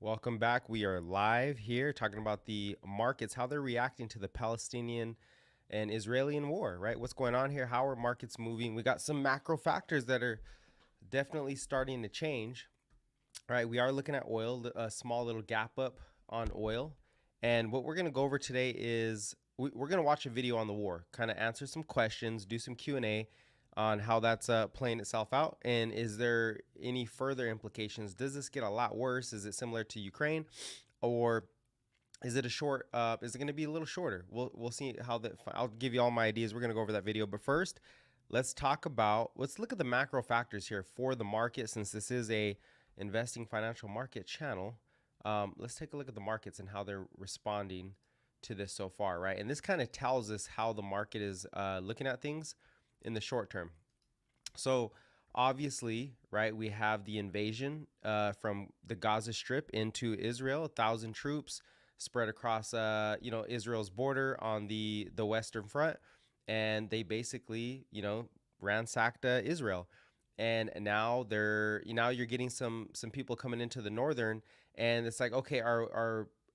Welcome back. We are live here talking about the markets, how they're reacting to the Palestinian and Israeli war, right? What's going on here? How are markets moving? We got some macro factors that are definitely starting to change. All right, we are looking at oil, a small little gap up on oil. And what we're going to go over today is we're going to watch a video on the war, kind of answer some questions, do some Q&A on how that's playing itself out. And is there any further implications? Does this get a lot worse? Is it similar to Ukraine? Or is it a short, is it going to be a little shorter? We'll see how that, I'll give you all my ideas. We're going to go over that video. But first, let's look at the macro factors here for the market, since this is a investing financial market channel. Let's take a look at the markets and how they're responding to this so far, right? And this kind of tells us how the market is looking at things in the short term. So obviously, right, we have the invasion from the Gaza Strip into Israel, 1,000 troops spread across, Israel's border on the Western Front, and they basically, ransacked Israel. And now you're getting some people coming into the northern, and it's like, okay,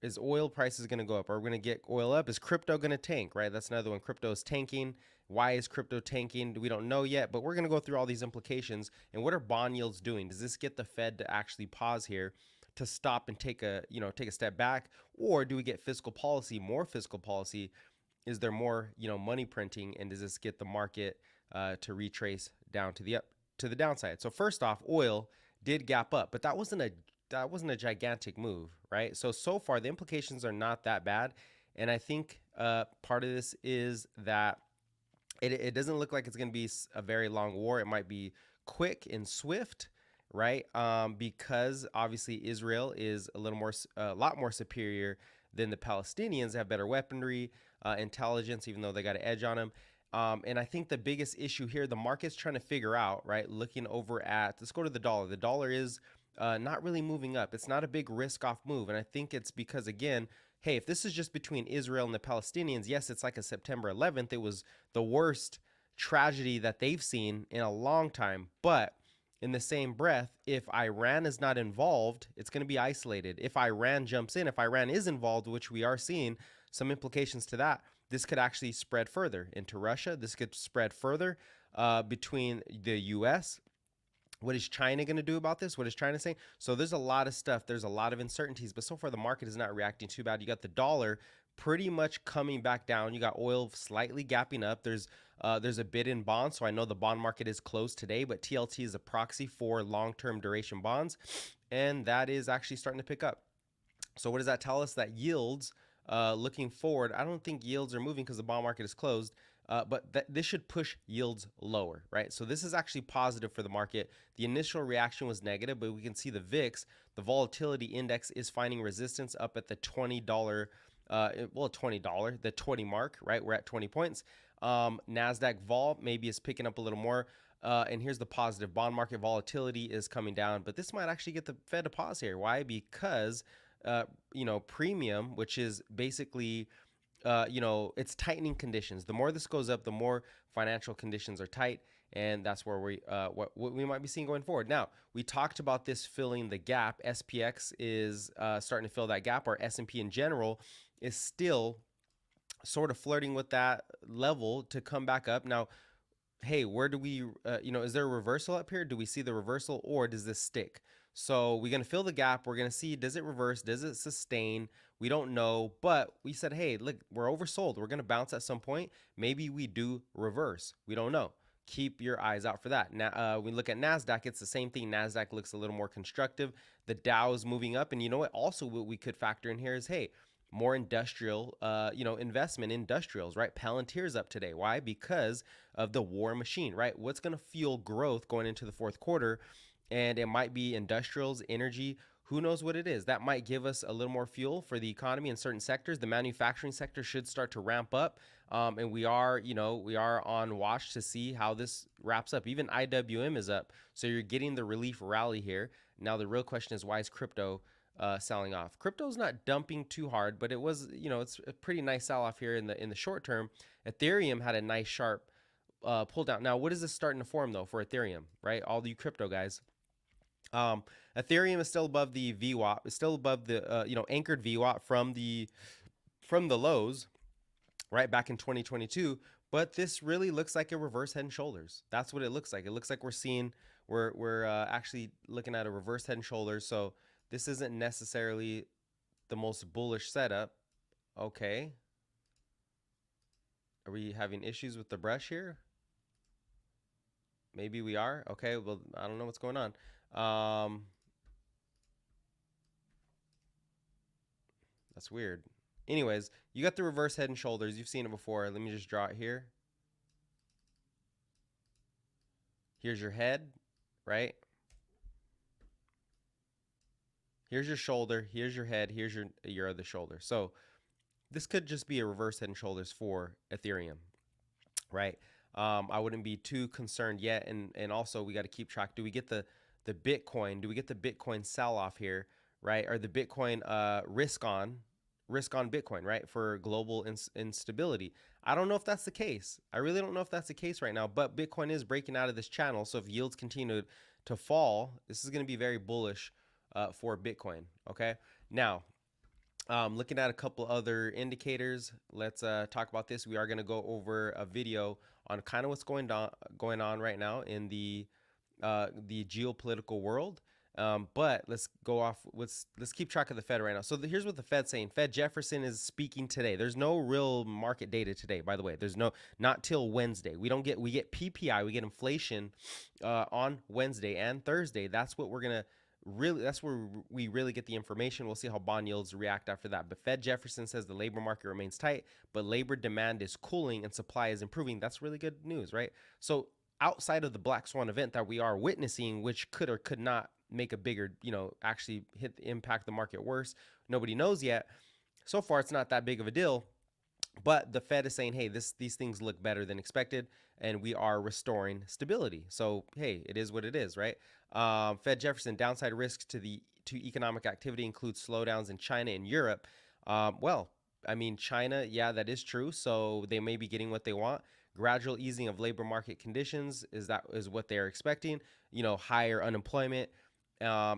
is oil prices going to go up? Are we going to get oil up? Is crypto going to tank? Right, that's another one. Crypto is tanking. Why is crypto tanking? We don't know yet, but we're going to go through all these implications. And what are bond yields doing? Does this get the Fed to actually pause here, to stop and take a step back, or do we get more fiscal policy? Is there more money printing, and does this get the market to retrace down to the downside? So first off, oil did gap up, but that wasn't a gigantic move, right? So far the implications are not that bad, and I think part of this is that it doesn't look like it's going to be a very long war. It might be quick and swift, right? Because obviously Israel is a lot more superior than the Palestinians. They have better weaponry, intelligence, even though they got an edge on them. And I think the biggest issue here, the market's trying to figure out, right? Looking over at, let's go to the dollar. The dollar is not really moving up. It's not a big risk off move. And I think it's because, again, hey, if this is just between Israel and the Palestinians, yes, it's like a September 11th. It was the worst tragedy that they've seen in a long time. But in the same breath, if Iran is not involved, it's going to be isolated. If Iran jumps in, if Iran is involved, which we are seeing some implications to that, this could actually spread further into Russia. This could spread further between the U.S. What is China going to do about this? What is China saying? So there's a lot of stuff. There's a lot of uncertainties, but so far the market is not reacting too bad. You got the dollar pretty much coming back down. You got oil slightly gapping up. There's a bid in bonds, so I know the bond market is closed today, but TLT is a proxy for long-term duration bonds, and that is actually starting to pick up. So what does that tell us? That yields, looking forward, I don't think yields are moving because the bond market is closed. But this should push yields lower, right? So this is actually positive for the market. The initial reaction was negative, but we can see the VIX, the volatility index, is finding resistance up at the $20, the 20 mark, right? We're at 20 points. NASDAQ vol maybe is picking up a little more. And here's the positive. Bond market volatility is coming down, but this might actually get the Fed to pause here. Why? Because, premium, which is basically it's tightening conditions. The more this goes up, the more financial conditions are tight, and that's where what we might be seeing going forward. Now, we talked about this filling the gap. SPX is starting to fill that gap. Or S&P in general is still sort of flirting with that level to come back up. Now, hey, where do we, is there a reversal up here? Do we see the reversal, or does this stick? So we're going to fill the gap. We're going to see, does it reverse? Does it sustain? We don't know, but we said, hey, look, we're oversold. We're going to bounce at some point. Maybe we do reverse. We don't know. Keep your eyes out for that. Now, we look at NASDAQ. It's the same thing. NASDAQ looks a little more constructive. The Dow is moving up. And you know what? Also, what we could factor in here is, hey, more industrial, investment in industrials, right? Palantir's up today. Why? Because of the war machine, right? What's going to fuel growth going into the fourth quarter? And it might be industrials, energy, who knows what it is. That might give us a little more fuel for the economy in certain sectors. The manufacturing sector should start to ramp up. And we are on watch to see how this wraps up. Even IWM is up. So you're getting the relief rally here. Now, the real question is, why is crypto selling off? Crypto's not dumping too hard, but it was, it's a pretty nice sell off here in the short term. Ethereum had a nice sharp pull down. Now, what is this starting to form though for Ethereum, right? All you crypto guys. Um, Ethereum is still above the VWAP, is still above the anchored VWAP from the lows right back in 2022. But this really looks like a reverse head and shoulders. That's what it looks like. It looks like we're actually looking at a reverse head and shoulders. So this isn't necessarily the most bullish setup. Okay, are we having issues with the brush here? Maybe we are. Okay, well, I don't know what's going on. Um, that's weird. Anyways, you got the reverse head and shoulders. You've seen it before. Let me just draw it here. Here's your head, right? Here's your shoulder. Here's your head. Here's your other shoulder. So this could just be a reverse head and shoulders for Ethereum, right? I wouldn't be too concerned yet. And also we got to keep track. Do we get the Bitcoin? Do we get the Bitcoin sell off here, right? Or the Bitcoin risk on Bitcoin, right? For global instability. I don't know if that's the case. I really don't know if that's the case right now, but Bitcoin is breaking out of this channel. So if yields continue to fall, this is going to be very bullish for Bitcoin. Okay. Now, looking at a couple other indicators, let's talk about this. We are going to go over a video on kind of what's going on right now in the geopolitical world. But let's go off. Let's keep track of the Fed right now. So here's what the Fed's saying. Fed Jefferson is speaking today. There's no real market data today, by the way. There's not till Wednesday. We get PPI, we get inflation on Wednesday and Thursday. That's what we're gonna really. That's where we really get the information. We'll see how bond yields react after that. But Fed Jefferson says the labor market remains tight, but labor demand is cooling and supply is improving. That's really good news, right? So outside of the black swan event that we are witnessing, which could or could not make a bigger, actually impact the market worse, nobody knows yet. So far, it's not that big of a deal. But the Fed is saying, hey, these things look better than expected, and we are restoring stability. So hey, it is what it is, right? Fed Jefferson downside risks to economic activity includes slowdowns in China and Europe. Well, I mean, China, yeah, that is true. So they may be getting what they want. Gradual easing of labor market conditions is what they're expecting. Higher unemployment.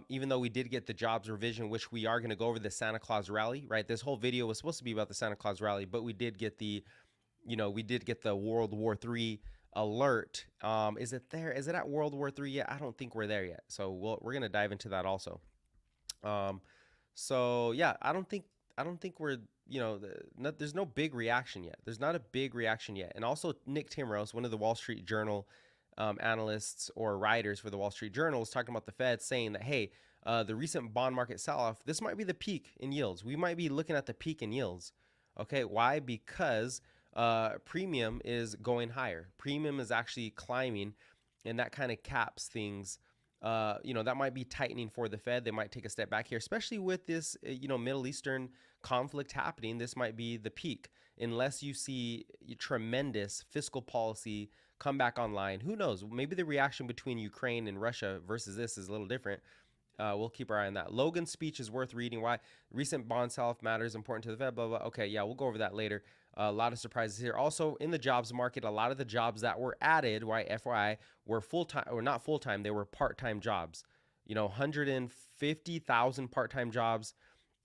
Even though we did get the jobs revision, which we are going to go over the Santa Claus rally, right? This whole video was supposed to be about the Santa Claus rally, but we did get the World War III alert. Is it there? Is it at World War III yet? I don't think we're there yet. So we're going to dive into that also. Um, so yeah, I don't think we're there's no big reaction yet. There's not a big reaction yet. And also Nick Timros, one of the Wall Street Journal analysts or writers for the Wall Street Journal, was talking about the Fed, saying that hey, the recent bond market sell-off, this might be the peak in yields. We might be looking at the peak in yields. Okay, why? Because premium is going higher. Premium is actually climbing, and that kind of caps things. That might be tightening for the Fed. They might take a step back here, especially with this, Middle Eastern conflict happening. This might be the peak, unless you see tremendous fiscal policy come back online. Who knows? Maybe the reaction between Ukraine and Russia versus this is a little different. We'll keep our eye on that. Logan's speech is worth reading. Why recent bond sell-off matters important to the Fed. Blah blah. Okay, yeah, we'll go over that later. A lot of surprises here. Also in the jobs market, a lot of the jobs that were added, right? FYI, were full time or not full time. They were part time jobs. 150,000 part time jobs,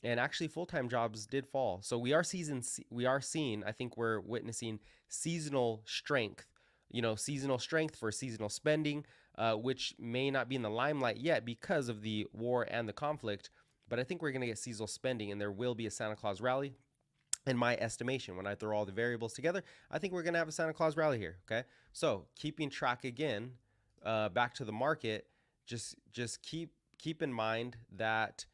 and actually full time jobs did fall. So we are seeing. I think we're witnessing seasonal strength. Seasonal strength for seasonal spending, which may not be in the limelight yet because of the war and the conflict. But I think we're going to get seasonal spending, and there will be a Santa Claus rally. In my estimation, when I throw all the variables together, I think we're going to have a Santa Claus rally here. Okay, so keeping track again, back to the market, just keep in mind that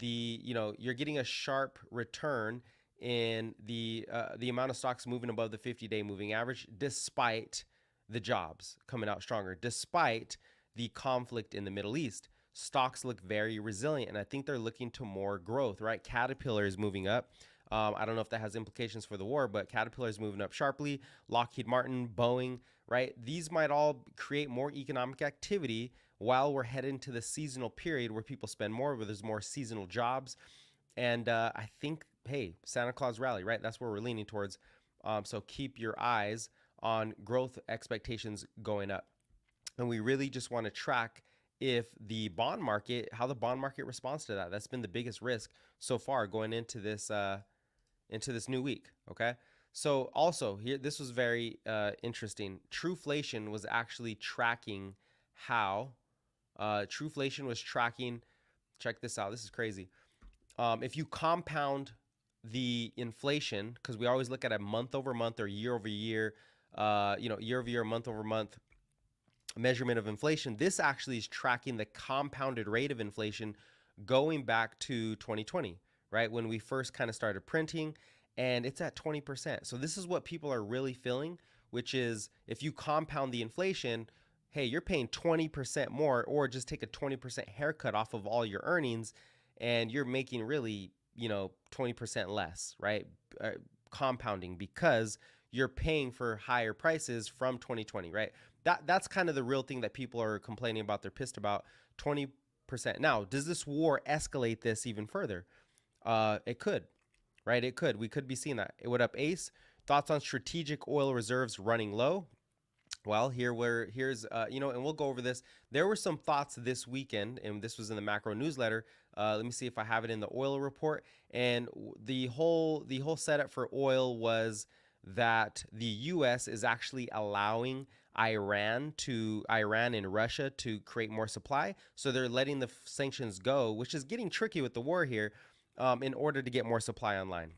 you're getting a sharp return in the amount of stocks moving above the 50-day moving average, despite the jobs coming out stronger, despite the conflict in the Middle East. Stocks look very resilient, and I think they're looking to more growth, right? Caterpillar is moving up. I don't know if that has implications for the war, but Caterpillar is moving up sharply. Lockheed Martin, Boeing, right? These might all create more economic activity while we're heading to the seasonal period where people spend more, where there's more seasonal jobs. And I think, hey, Santa Claus rally, right? That's where we're leaning towards. So keep your eyes on growth expectations going up. And we really just want to track if the bond market, how the bond market responds to that. That's been the biggest risk so far going into this new week. Okay. So also here, this was very interesting. Trueflation was actually tracking how Trueflation was tracking. Check this out. This is crazy. If you compound the inflation, because we always look at a month over month or year over year, year over year, month over month measurement of inflation, this actually is tracking the compounded rate of inflation going back to 2020, right? When we first kind of started printing, and it's at 20%. So this is what people are really feeling, which is if you compound the inflation, hey, you're paying 20% more, or just take a 20% haircut off of all your earnings, and you're making really, 20% less, right? Compounding because you're paying for higher prices from 2020, right? That's kind of the real thing that people are complaining about. They're pissed about 20%. Now, does this war escalate this even further? It could, right? It could. We could be seeing that. What up, Ace? Thoughts on strategic oil reserves running low? Well, here's and we'll go over this. There were some thoughts this weekend, and this was in the macro newsletter. Let me see if I have it in the oil report. And the whole setup for oil was that the U.S. is actually allowing Iran and Russia to create more supply. So they're letting the sanctions go, which is getting tricky with the war here, in order to get more supply online,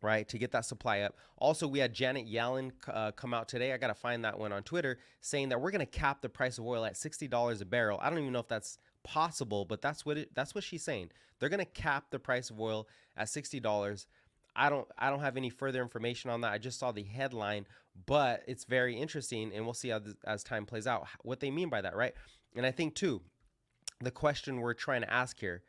right? To get that supply up. Also, we had Janet Yellen come out today. I got to find that one on Twitter, saying that we're going to cap the price of oil at $60 a barrel. I don't even know if that's possible, but that's what she's saying. They're going to cap the price of oil at $60. I don't have any further information on that. I just saw the headline, but it's very interesting, and we'll see as time plays out what they mean by that, right? And I think too, the question we're trying to ask here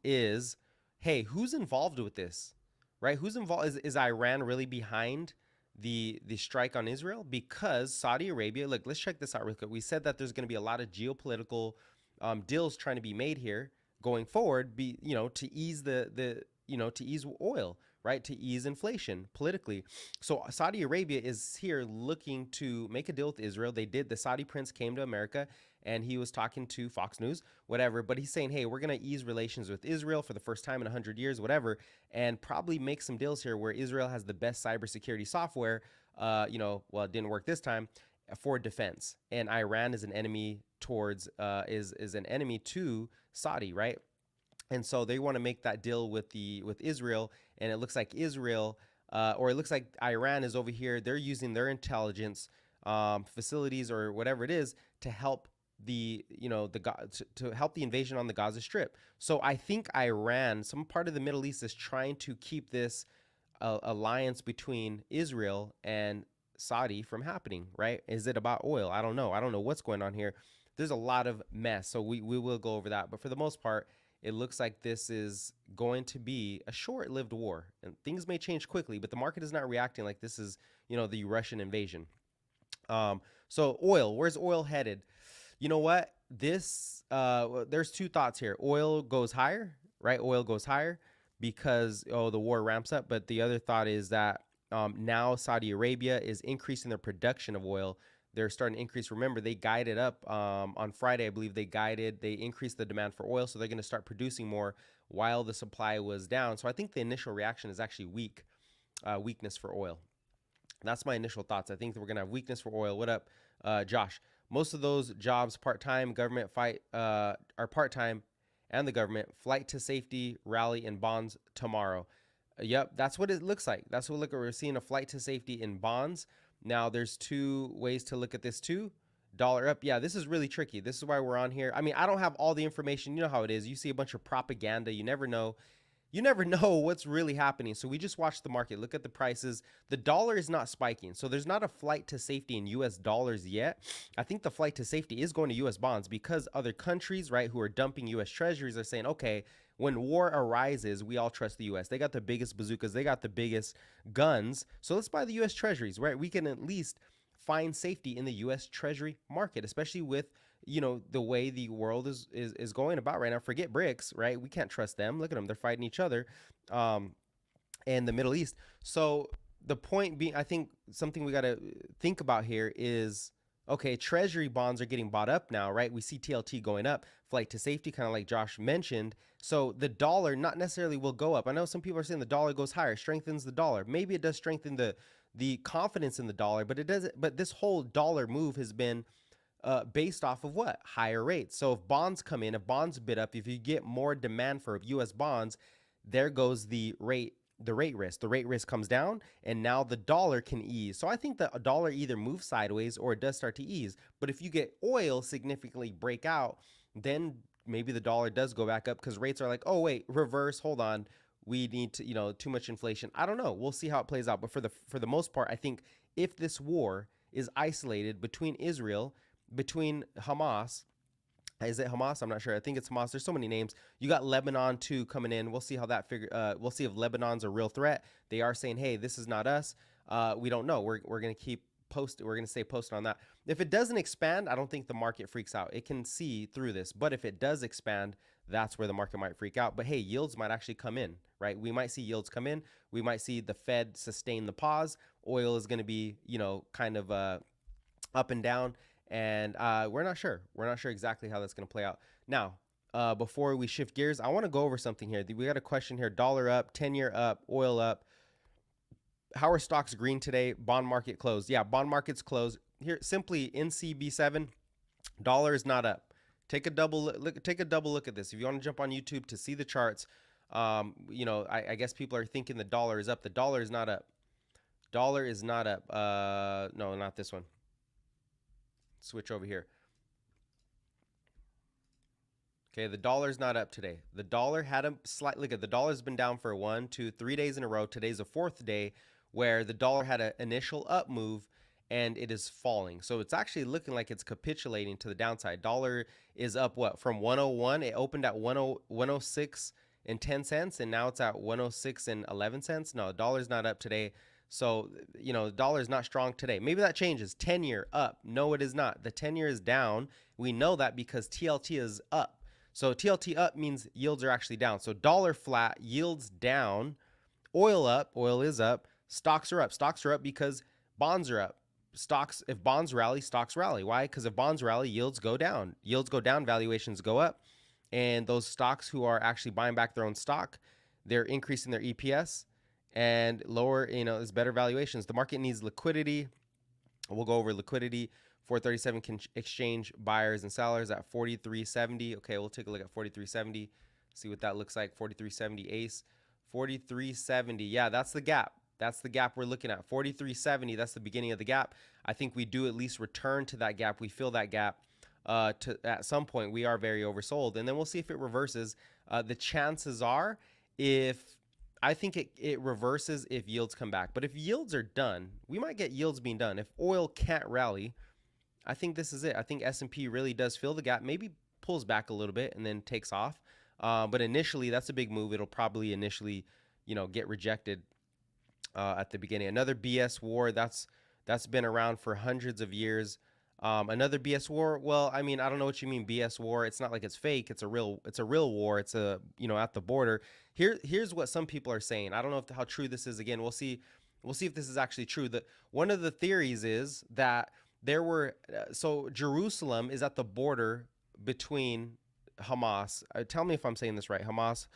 is, hey, who's involved with this, right? Who's involved? Is Iran really behind the strike on Israel? Because Saudi Arabia, look, let's check this out real quick. We said that there's going to be a lot of geopolitical deals trying to be made here going forward, to ease to ease oil, right? To ease inflation politically. So Saudi Arabia is here looking to make a deal with Israel. They did. The Saudi prince came to America and he was talking to Fox News, whatever. But he's saying, hey, we're going to ease relations with Israel for the first time in 100 years, whatever, and probably make some deals here where Israel has the best cybersecurity software. Well, it didn't work this time for defense, and Iran is an enemy towards is an enemy to Saudi, right? And so they want to make that deal with Israel, and it looks like Israel, or it looks like Iran is over here. They're using their intelligence facilities or whatever it is to help to help the invasion on the Gaza Strip. So I think Iran, some part of the Middle East, is trying to keep this alliance between Israel and Saudi from happening, right? Is it about oil? I don't know. I don't know what's going on here. There's a lot of mess, so we will go over that. But for the most part, it looks like this is going to be a short-lived war, and things may change quickly, but the market is not reacting like this is, the Russian invasion. So oil, where's oil headed? You know what? There's two thoughts here. Oil goes higher, right? Oil goes higher because the war ramps up. But the other thought is that now Saudi Arabia is increasing their production of oil. They're starting to increase. Remember, they guided up on Friday, I believe they increased the demand for oil, so they're going to start producing more while the supply was down. So I think the initial reaction is actually weakness for oil. That's my initial thoughts. I think that we're going to have weakness for oil. What up, Josh? Most of those jobs, part-time, government are part-time, and the government flight to safety, rally, and bonds tomorrow. Yep, that's what it looks like. That's what we're seeing, a flight to safety in bonds. Now, there's two ways to look at this too. Dollar up. Yeah, this is really tricky. This is why we're on here. I mean, I don't have all the information. You know how it is. You see a bunch of propaganda. You never know. You never know what's really happening. So we just watch the market, look at the prices. The dollar is not spiking. So there's not a flight to safety in US dollars yet. I think the flight to safety is going to US bonds because other countries, right, who are dumping US treasuries are saying, okay, when war arises, we all trust the US. They got the biggest bazookas. They got the biggest guns. So let's buy the US treasuries, right? We can at least find safety in the US Treasury market, especially with the way the world is going about right now. Forget BRICS, right? We can't trust them. Look at them. They're fighting each other and the Middle East. So the point being, I think something we got to think about here is okay, treasury bonds are getting bought up now, right? We see TLT going up, flight to safety, kind of like Josh mentioned. So the dollar not necessarily will go up. I know some people are saying the dollar goes higher, strengthens the dollar. Maybe it does strengthen the confidence in the dollar, but it doesn't. But this whole dollar move has been based off of what? Higher rates. So if bonds come in, if bonds bid up, if you get more demand for U.S. bonds, there goes the rate risk. The rate risk comes down, and now the dollar can ease. So I think the dollar either moves sideways or it does start to ease. But if you get oil significantly break out, then maybe the dollar does go back up because rates are like, oh wait, reverse, hold on. We need to, too much inflation. I don't know. We'll see how it plays out. But for the most part, I think if this war is isolated between Israel, between Hamas, is it Hamas? I'm not sure. I think it's Hamas. There's so many names. You got Lebanon too coming in. We'll see how that figure. We'll see if Lebanon's a real threat. They are saying, hey, this is not us. We don't know. We're gonna keep posted. We're gonna stay posted on that. If it doesn't expand, I don't think the market freaks out. It can see through this. But if it does expand, that's where the market might freak out. But hey, yields might actually come in, right? We might see yields come in. We might see the Fed sustain the pause. Oil is going to be, kind of up and down, and we're not sure. We're not sure exactly how that's going to play out. Now, before we shift gears, I want to go over something here. We got a question here: dollar up, 10-year up, oil up. How are stocks green today? Bond market closed. Yeah, bond market's closed. Here, simply NCB7, dollar is not up. Take a double look. Take a double look at this. If you want to jump on YouTube to see the charts, I guess people are thinking the dollar is up. The dollar is not up. Dollar is not up. No, not this one. Switch over here. Okay, the dollar's not up today. The dollar had a slight look at the dollar's been down for 1, 2, 3 days in a row. Today's the fourth day where the dollar had an initial up move and it is falling. So it's actually looking like it's capitulating to the downside. Dollar is up what from 101? It opened at 106 and 10 cents and now it's at 106 and 11 cents. No, the dollar's not up today. So, the dollar is not strong today. Maybe that changes. 10-year up. No, it is not. The 10-year is down. We know that because TLT is up. So TLT up means yields are actually down. So dollar flat, yields down, oil up, oil is up, stocks are up. Stocks are up because bonds are up. Stocks, if bonds rally, stocks rally. Why? Because if bonds rally, yields go down. Yields go down, valuations go up. And those stocks who are actually buying back their own stock, they're increasing their EPS and lower, is better valuations. The market needs liquidity. We'll go over liquidity. 437 can exchange buyers and sellers at 43.70. Okay, we'll take a look at 43.70. See what that looks like. 43.70 ace. 43.70. Yeah, that's the gap. That's the gap we're looking at. 43.70. That's the beginning of the gap. I think we do at least return to that gap. We fill that gap at some point. We are very oversold, and then we'll see if it reverses. The chances are, I think it reverses if yields come back. But if yields are done, we might get yields being done. If oil can't rally, I think this is it. I think S&P really does fill the gap, maybe pulls back a little bit and then takes off. But initially, that's a big move. It'll probably initially, get rejected at the beginning. Another BS war that's been around for hundreds of years. Another BS war. Well, I mean, I don't know what you mean BS war. It's not like it's fake. It's a real war. It's at the border. Here's what some people are saying. I don't know how true this is. Again, we'll see if this is actually true. One of the theories is that there were so Jerusalem is at the border between Hamas. Tell me if I'm saying this right. Hamas,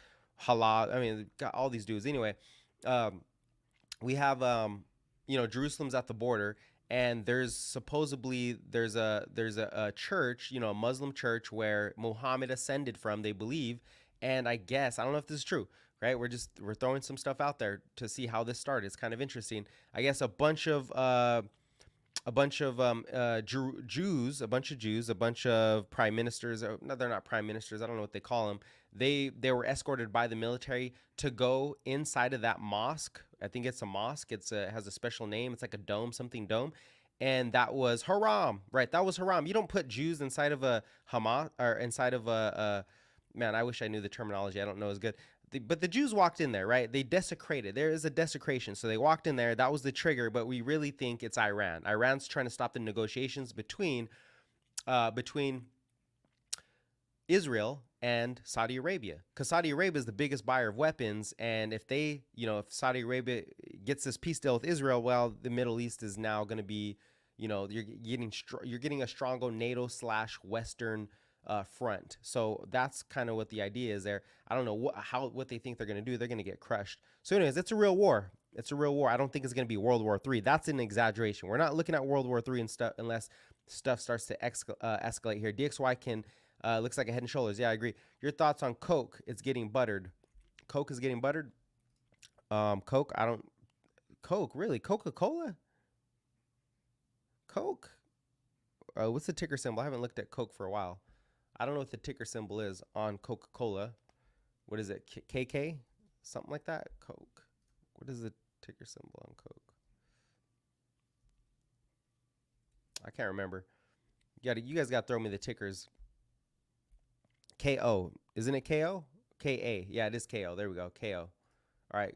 Halal. I mean, got all these dudes. Anyway, we have Jerusalem's at the border, and there's a church, a Muslim church where Muhammad ascended from. They believe, and I guess I don't know if this is true. Right, we're throwing some stuff out there to see how this started. It's kind of interesting. I guess a bunch of Jews, a bunch of prime ministers. No, they're not prime ministers. I don't know what they call them. They were escorted by the military to go inside of that mosque. I think it's a mosque. It has a special name. It's like a dome, something dome. And that was haram, right? That was haram. You don't put Jews inside of a Hamas or inside of man, I wish I knew the terminology. I don't know as good. But the Jews walked in there, right? They desecrated. There is a desecration. So they walked in there. That was the trigger. But we really think it's Iran. Iran's trying to stop the negotiations between Israel and Saudi Arabia, because Saudi Arabia is the biggest buyer of weapons. And if if Saudi Arabia gets this peace deal with Israel, well, the Middle East is now going to be, you're getting a stronger NATO slash Western front. So that's kind of what the idea is there. I don't know what they think they're going to do. They're going to get crushed. So, anyways, it's a real war. It's a real war. I don't think it's going to be World War III. That's an exaggeration. We're not looking at World War III and stuff unless stuff starts to escalate here. DXY can looks like a Head and Shoulders. Yeah, I agree. Your thoughts on Coke? It's getting buttered. Coke is getting buttered. Coke. I don't. Coke really? Coca-Cola? Coke? What's the ticker symbol? I haven't looked at Coke for a while. I don't know what the ticker symbol is on Coca-Cola. What is it? KK? Something like that? Coke. What is the ticker symbol on Coke? I can't remember. You guys got to throw me the tickers. KO. Isn't it KO? KA. Yeah, it is KO. There we go. KO. All right.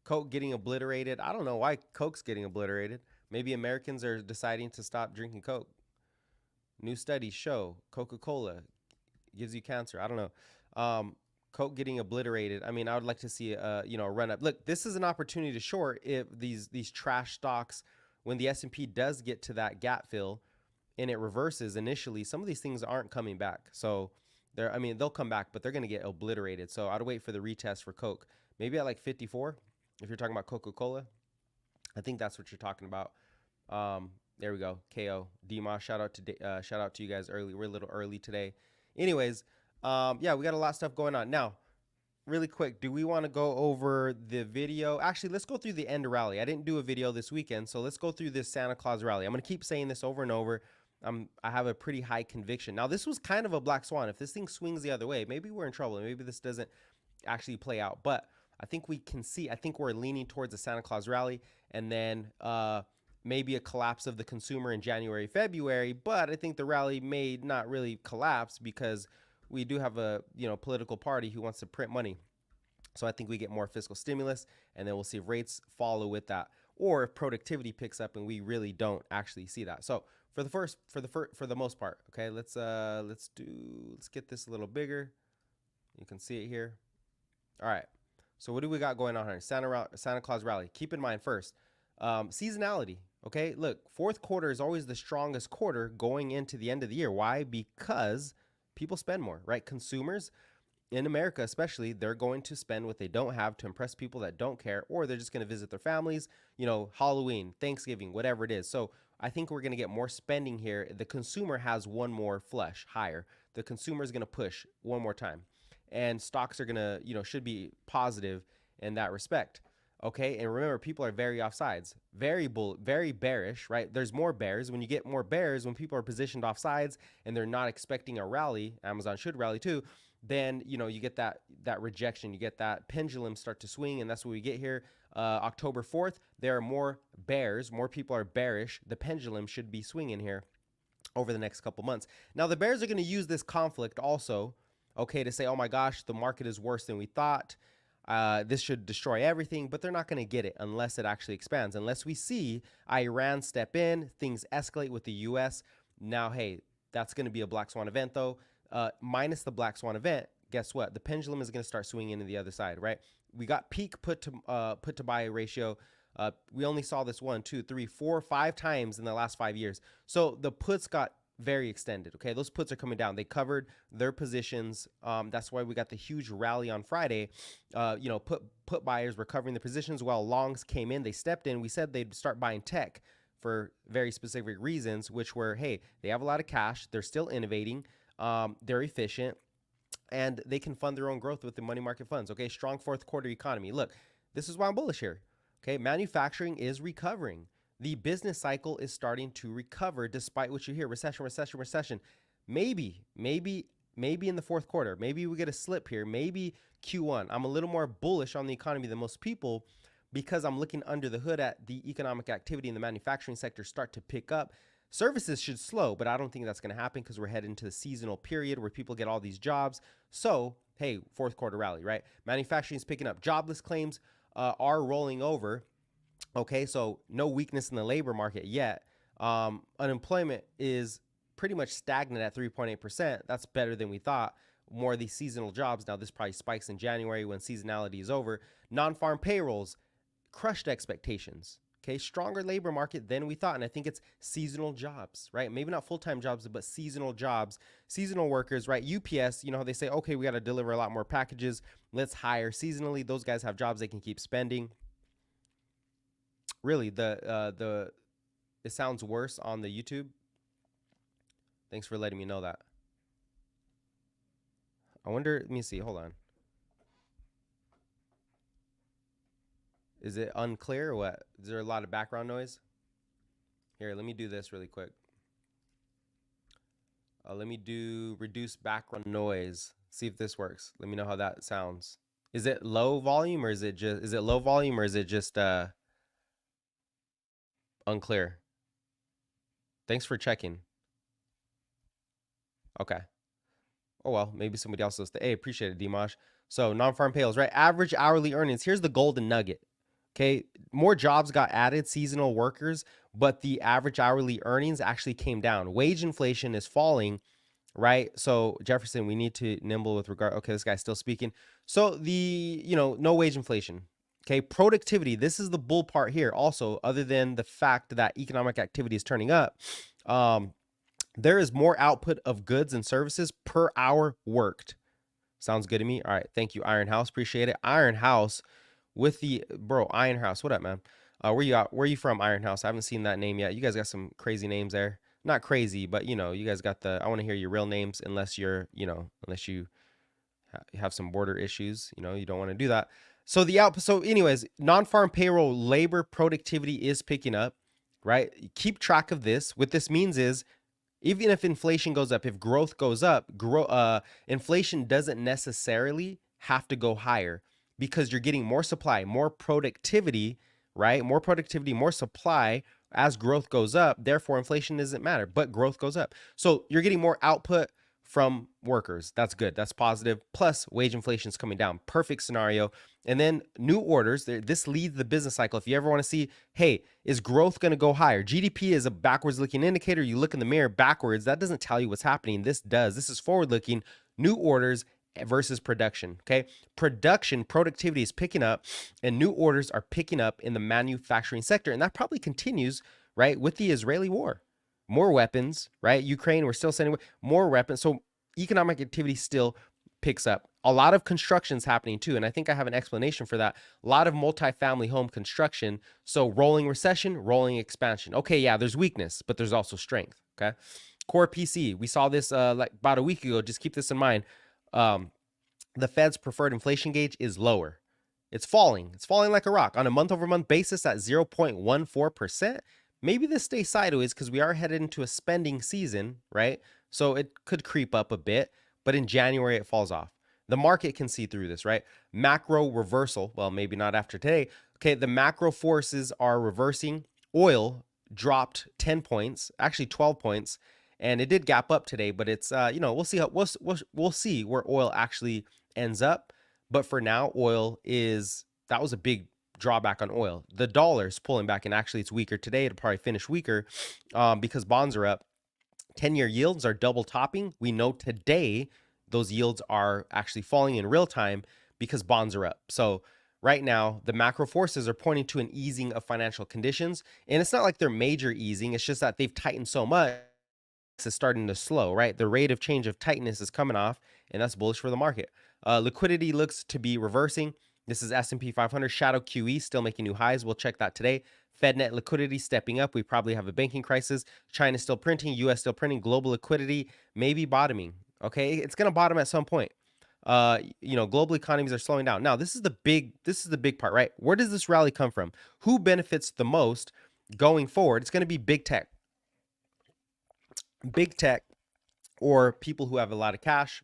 Coke getting obliterated. I don't know why Coke's getting obliterated. Maybe Americans are deciding to stop drinking Coke. New studies show Coca-Cola gives you cancer. I don't know. Coke getting obliterated. I mean, I would like to see a run up. Look, this is an opportunity to short if these trash stocks, when the S&P does get to that gap fill and it reverses initially, some of these things aren't coming back. So they'll come back, but they're going to get obliterated. So I'd wait for the retest for Coke. Maybe at like 54 if you're talking about Coca-Cola. I think that's what you're talking about. There we go. KO. DMA, shout out to you guys early. We're a little early today. Anyways, yeah, we got a lot of stuff going on. Now, really quick, do we want to go over the video? Actually, let's go through the end rally. I didn't do a video this weekend, so let's go through this Santa Claus rally. I'm going to keep saying this over and over. I have a pretty high conviction. Now, this was kind of a black swan. If this thing swings the other way, maybe we're in trouble. Maybe this doesn't actually play out. But I think we can see, I think we're leaning towards a Santa Claus rally, and then maybe a collapse of the consumer in January, February. But I think the rally may not really collapse because we do have a political party who wants to print money. So I think we get more fiscal stimulus, and then we'll see if rates follow with that, or if productivity picks up and we really don't actually see that. So for the most part, okay, let's get this a little bigger. You can see it here. All right. So what do we got going on here? Santa Claus rally. Keep in mind first, seasonality. Okay, look, fourth quarter is always the strongest quarter going into the end of the year. Why? Because people spend more, right? Consumers in America, especially, they're going to spend what they don't have to impress people that don't care, or they're just going to visit their families, Halloween, Thanksgiving, whatever it is. So I think we're going to get more spending here. The consumer has one more flush higher. The consumer is going to push one more time. And stocks are going to, should be positive in that respect. Okay. And remember, people are very offsides, very bearish, right? There's more bears. When you get more bears, when people are positioned offsides and they're not expecting a rally, Amazon should rally too, then, you get that rejection, you get that pendulum start to swing. And that's what we get here. October 4th, there are more bears, more people are bearish. The pendulum should be swinging here over the next couple months. Now, the bears are going to use this conflict also, okay, to say, oh my gosh, the market is worse than we thought. This should destroy everything, but they're not going to get it unless it actually expands. Unless we see Iran step in, things escalate with the U.S. Now, hey, that's going to be a black swan event, though. Minus the black swan event, guess what? The pendulum is going to start swinging to the other side, right? We got peak put to buy ratio. We only saw this 1, 2, 3, 4, 5 times in the last 5 years. So the puts got very extended. Okay, those puts are coming down. They covered their positions. That's why we got the huge rally on Friday. Put buyers were covering the positions while longs came in. They stepped in. We said they'd start buying tech for very specific reasons, which were, hey, they have a lot of cash. They're still innovating. They're efficient, and they can fund their own growth with the money market funds. Okay, strong fourth quarter economy. Look, this is why I'm bullish here. Okay, manufacturing is recovering. The business cycle is starting to recover despite what you hear. Recession. Maybe in the fourth quarter. Maybe we get a slip here. Maybe Q1. I'm a little more bullish on the economy than most people because I'm looking under the hood at the economic activity in the manufacturing sector start to pick up. Services should slow, but I don't think that's going to happen because we're heading into the seasonal period where people get all these jobs. So, hey, fourth quarter rally, right? Manufacturing is picking up. Jobless claims are rolling over. Okay, so no weakness in the labor market yet. Unemployment is pretty much stagnant at 3.8%. That's better than we thought. More of these seasonal jobs. Now, this probably spikes in January when seasonality is over. Non-farm payrolls crushed expectations. Okay, stronger labor market than we thought. And I think it's seasonal jobs, right? Maybe not full-time jobs, but seasonal jobs, seasonal workers, right? UPS, you know, they say, okay, we got to deliver a lot more packages. Let's hire seasonally. Those guys have jobs they can keep spending. Really, the it sounds worse on the YouTube. Thanks for letting me know that. I wonder, let me see, hold on. Is it unclear or what? Is there a lot of background noise? Here, let me do this really quick. Let me do reduce background noise. See if this works. Let me know how that sounds. Is it low volume or is it low volume or is it just unclear? Thanks for checking. Okay. Oh well, maybe somebody else does. Hey, appreciate it, Dimash. So non-farm payrolls, right? Average hourly earnings. Here's the golden nugget. Okay, more jobs got added, seasonal workers, but the average hourly earnings actually came down. Wage inflation is falling, right? So Jefferson, we need to nimble with regard. Okay, this guy's still speaking. So no wage inflation. Okay, productivity. This is the bull part here. Also, other than the fact that economic activity is turning up, there is more output of goods and services per hour worked. Sounds good to me. All right, thank you, Iron House. Appreciate it. Iron House with the Iron House. What up, man? Where you at? Where you from, Iron House? I haven't seen that name yet. You guys got some crazy names there. Not crazy, but you guys got the. I want to hear your real names, unless you're, unless you have some border issues. You don't want to do that. So the output. So, anyways, non-farm payroll labor productivity is picking up, right? Keep track of this. What this means is, even if inflation goes up, if growth goes up, inflation doesn't necessarily have to go higher because you're getting more supply, more productivity, right? More productivity, more supply as growth goes up. Therefore, inflation doesn't matter, but growth goes up. So you're getting more output from workers. That's good. That's positive. Plus, wage inflation is coming down. Perfect scenario. And then new orders. This leads the business cycle. If you ever want to see, hey, is growth going to go higher? GDP is a backwards looking indicator. You look in the mirror backwards. That doesn't tell you what's happening. This does. This is forward looking. New orders versus production. Okay. Productivity is picking up and new orders are picking up in the manufacturing sector. And that probably continues, right, with the Israeli war. More weapons, right? Ukraine, we're still sending more weapons. So economic activity still picks up. A lot of construction's happening too. And I think I have an explanation for that. A lot of multifamily home construction. So rolling recession, rolling expansion. Okay, yeah, there's weakness, but there's also strength. Okay. Core PC. We saw this like about a week ago. Just keep this in mind. The Fed's preferred inflation gauge is lower. It's falling. It's falling like a rock on a month-over-month basis at 0.14%. Maybe this stays sideways because we are headed into a spending season, right? So it could creep up a bit, but in January it falls off. The market can see through this, right? Macro reversal. Well, maybe not after today. Okay, the macro forces are reversing. Oil dropped 10 points, actually 12 points, and it did gap up today, but it's we'll see how we'll see where oil actually ends up. But for now, that was a big drawback on oil. The dollar's pulling back, and actually it's weaker today. It'll probably finish weaker because bonds are up. 10-year yields are double topping. We know today those yields are actually falling in real time because bonds are up. So right now, the macro forces are pointing to an easing of financial conditions. And it's not like they're major easing. It's just that they've tightened so much, it's starting to slow, right? The rate of change of tightness is coming off, and that's bullish for the market. Liquidity looks to be reversing. This is S&P 500. Shadow QE still making new highs. We'll check that today. Fed net liquidity stepping up. We probably have a banking crisis. China still printing. U.S. still printing. Global liquidity maybe bottoming. Okay, it's going to bottom at some point. Global economies are slowing down. Now, this is the big part, right? Where does this rally come from? Who benefits the most going forward? It's going to be big tech. Big tech or people who have a lot of cash,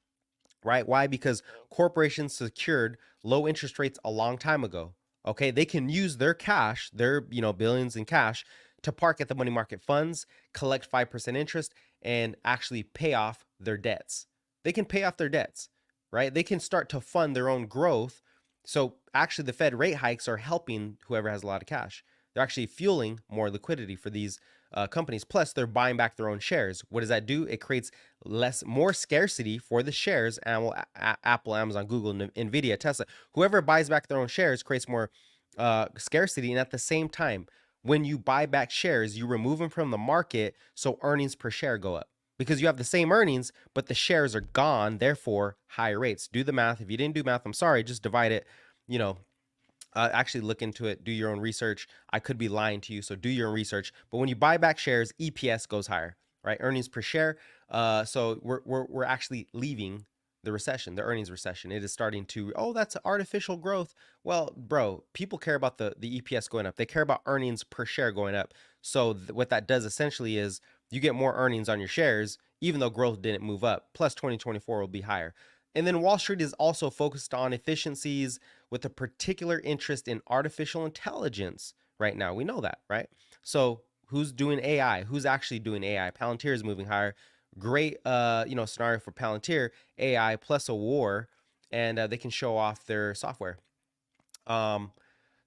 right? Why? Because corporations secured low interest rates a long time ago. Okay, they can use their cash, their billions in cash, to park at the money market funds, collect 5% interest, and actually pay off their debts. They can pay off their debts, right? They can start to fund their own growth. So actually, the Fed rate hikes are helping whoever has a lot of cash. They're actually fueling more liquidity for these companies. Plus, they're buying back their own shares. What does that do? It creates more scarcity for the shares. Apple, Amazon, Google, Nvidia, Tesla. Whoever buys back their own shares creates more scarcity. And at the same time, When you buy back shares, you remove them from the market, so earnings per share go up because you have the same earnings, but the shares are gone, therefore higher rates. Do the math. If you didn't do math, I'm sorry, just divide it. You know, actually look into it, do your own research. I could be lying to you, so do your own research. But when you buy back shares, EPS goes higher, right? Earnings per share. So we're actually leaving the recession, the earnings recession. It is starting to, oh, that's artificial growth. Well, bro, people care about the EPS going up. They care about earnings per share going up. So what that does essentially is you get more earnings on your shares, even though growth didn't move up. Plus 2024 will be higher. And then Wall Street is also focused on efficiencies with a particular interest in artificial intelligence right now. We know that, right? So who's doing AI? Who's actually doing AI? Palantir is moving higher. Great, scenario for Palantir, AI plus a war, and they can show off their software. Um,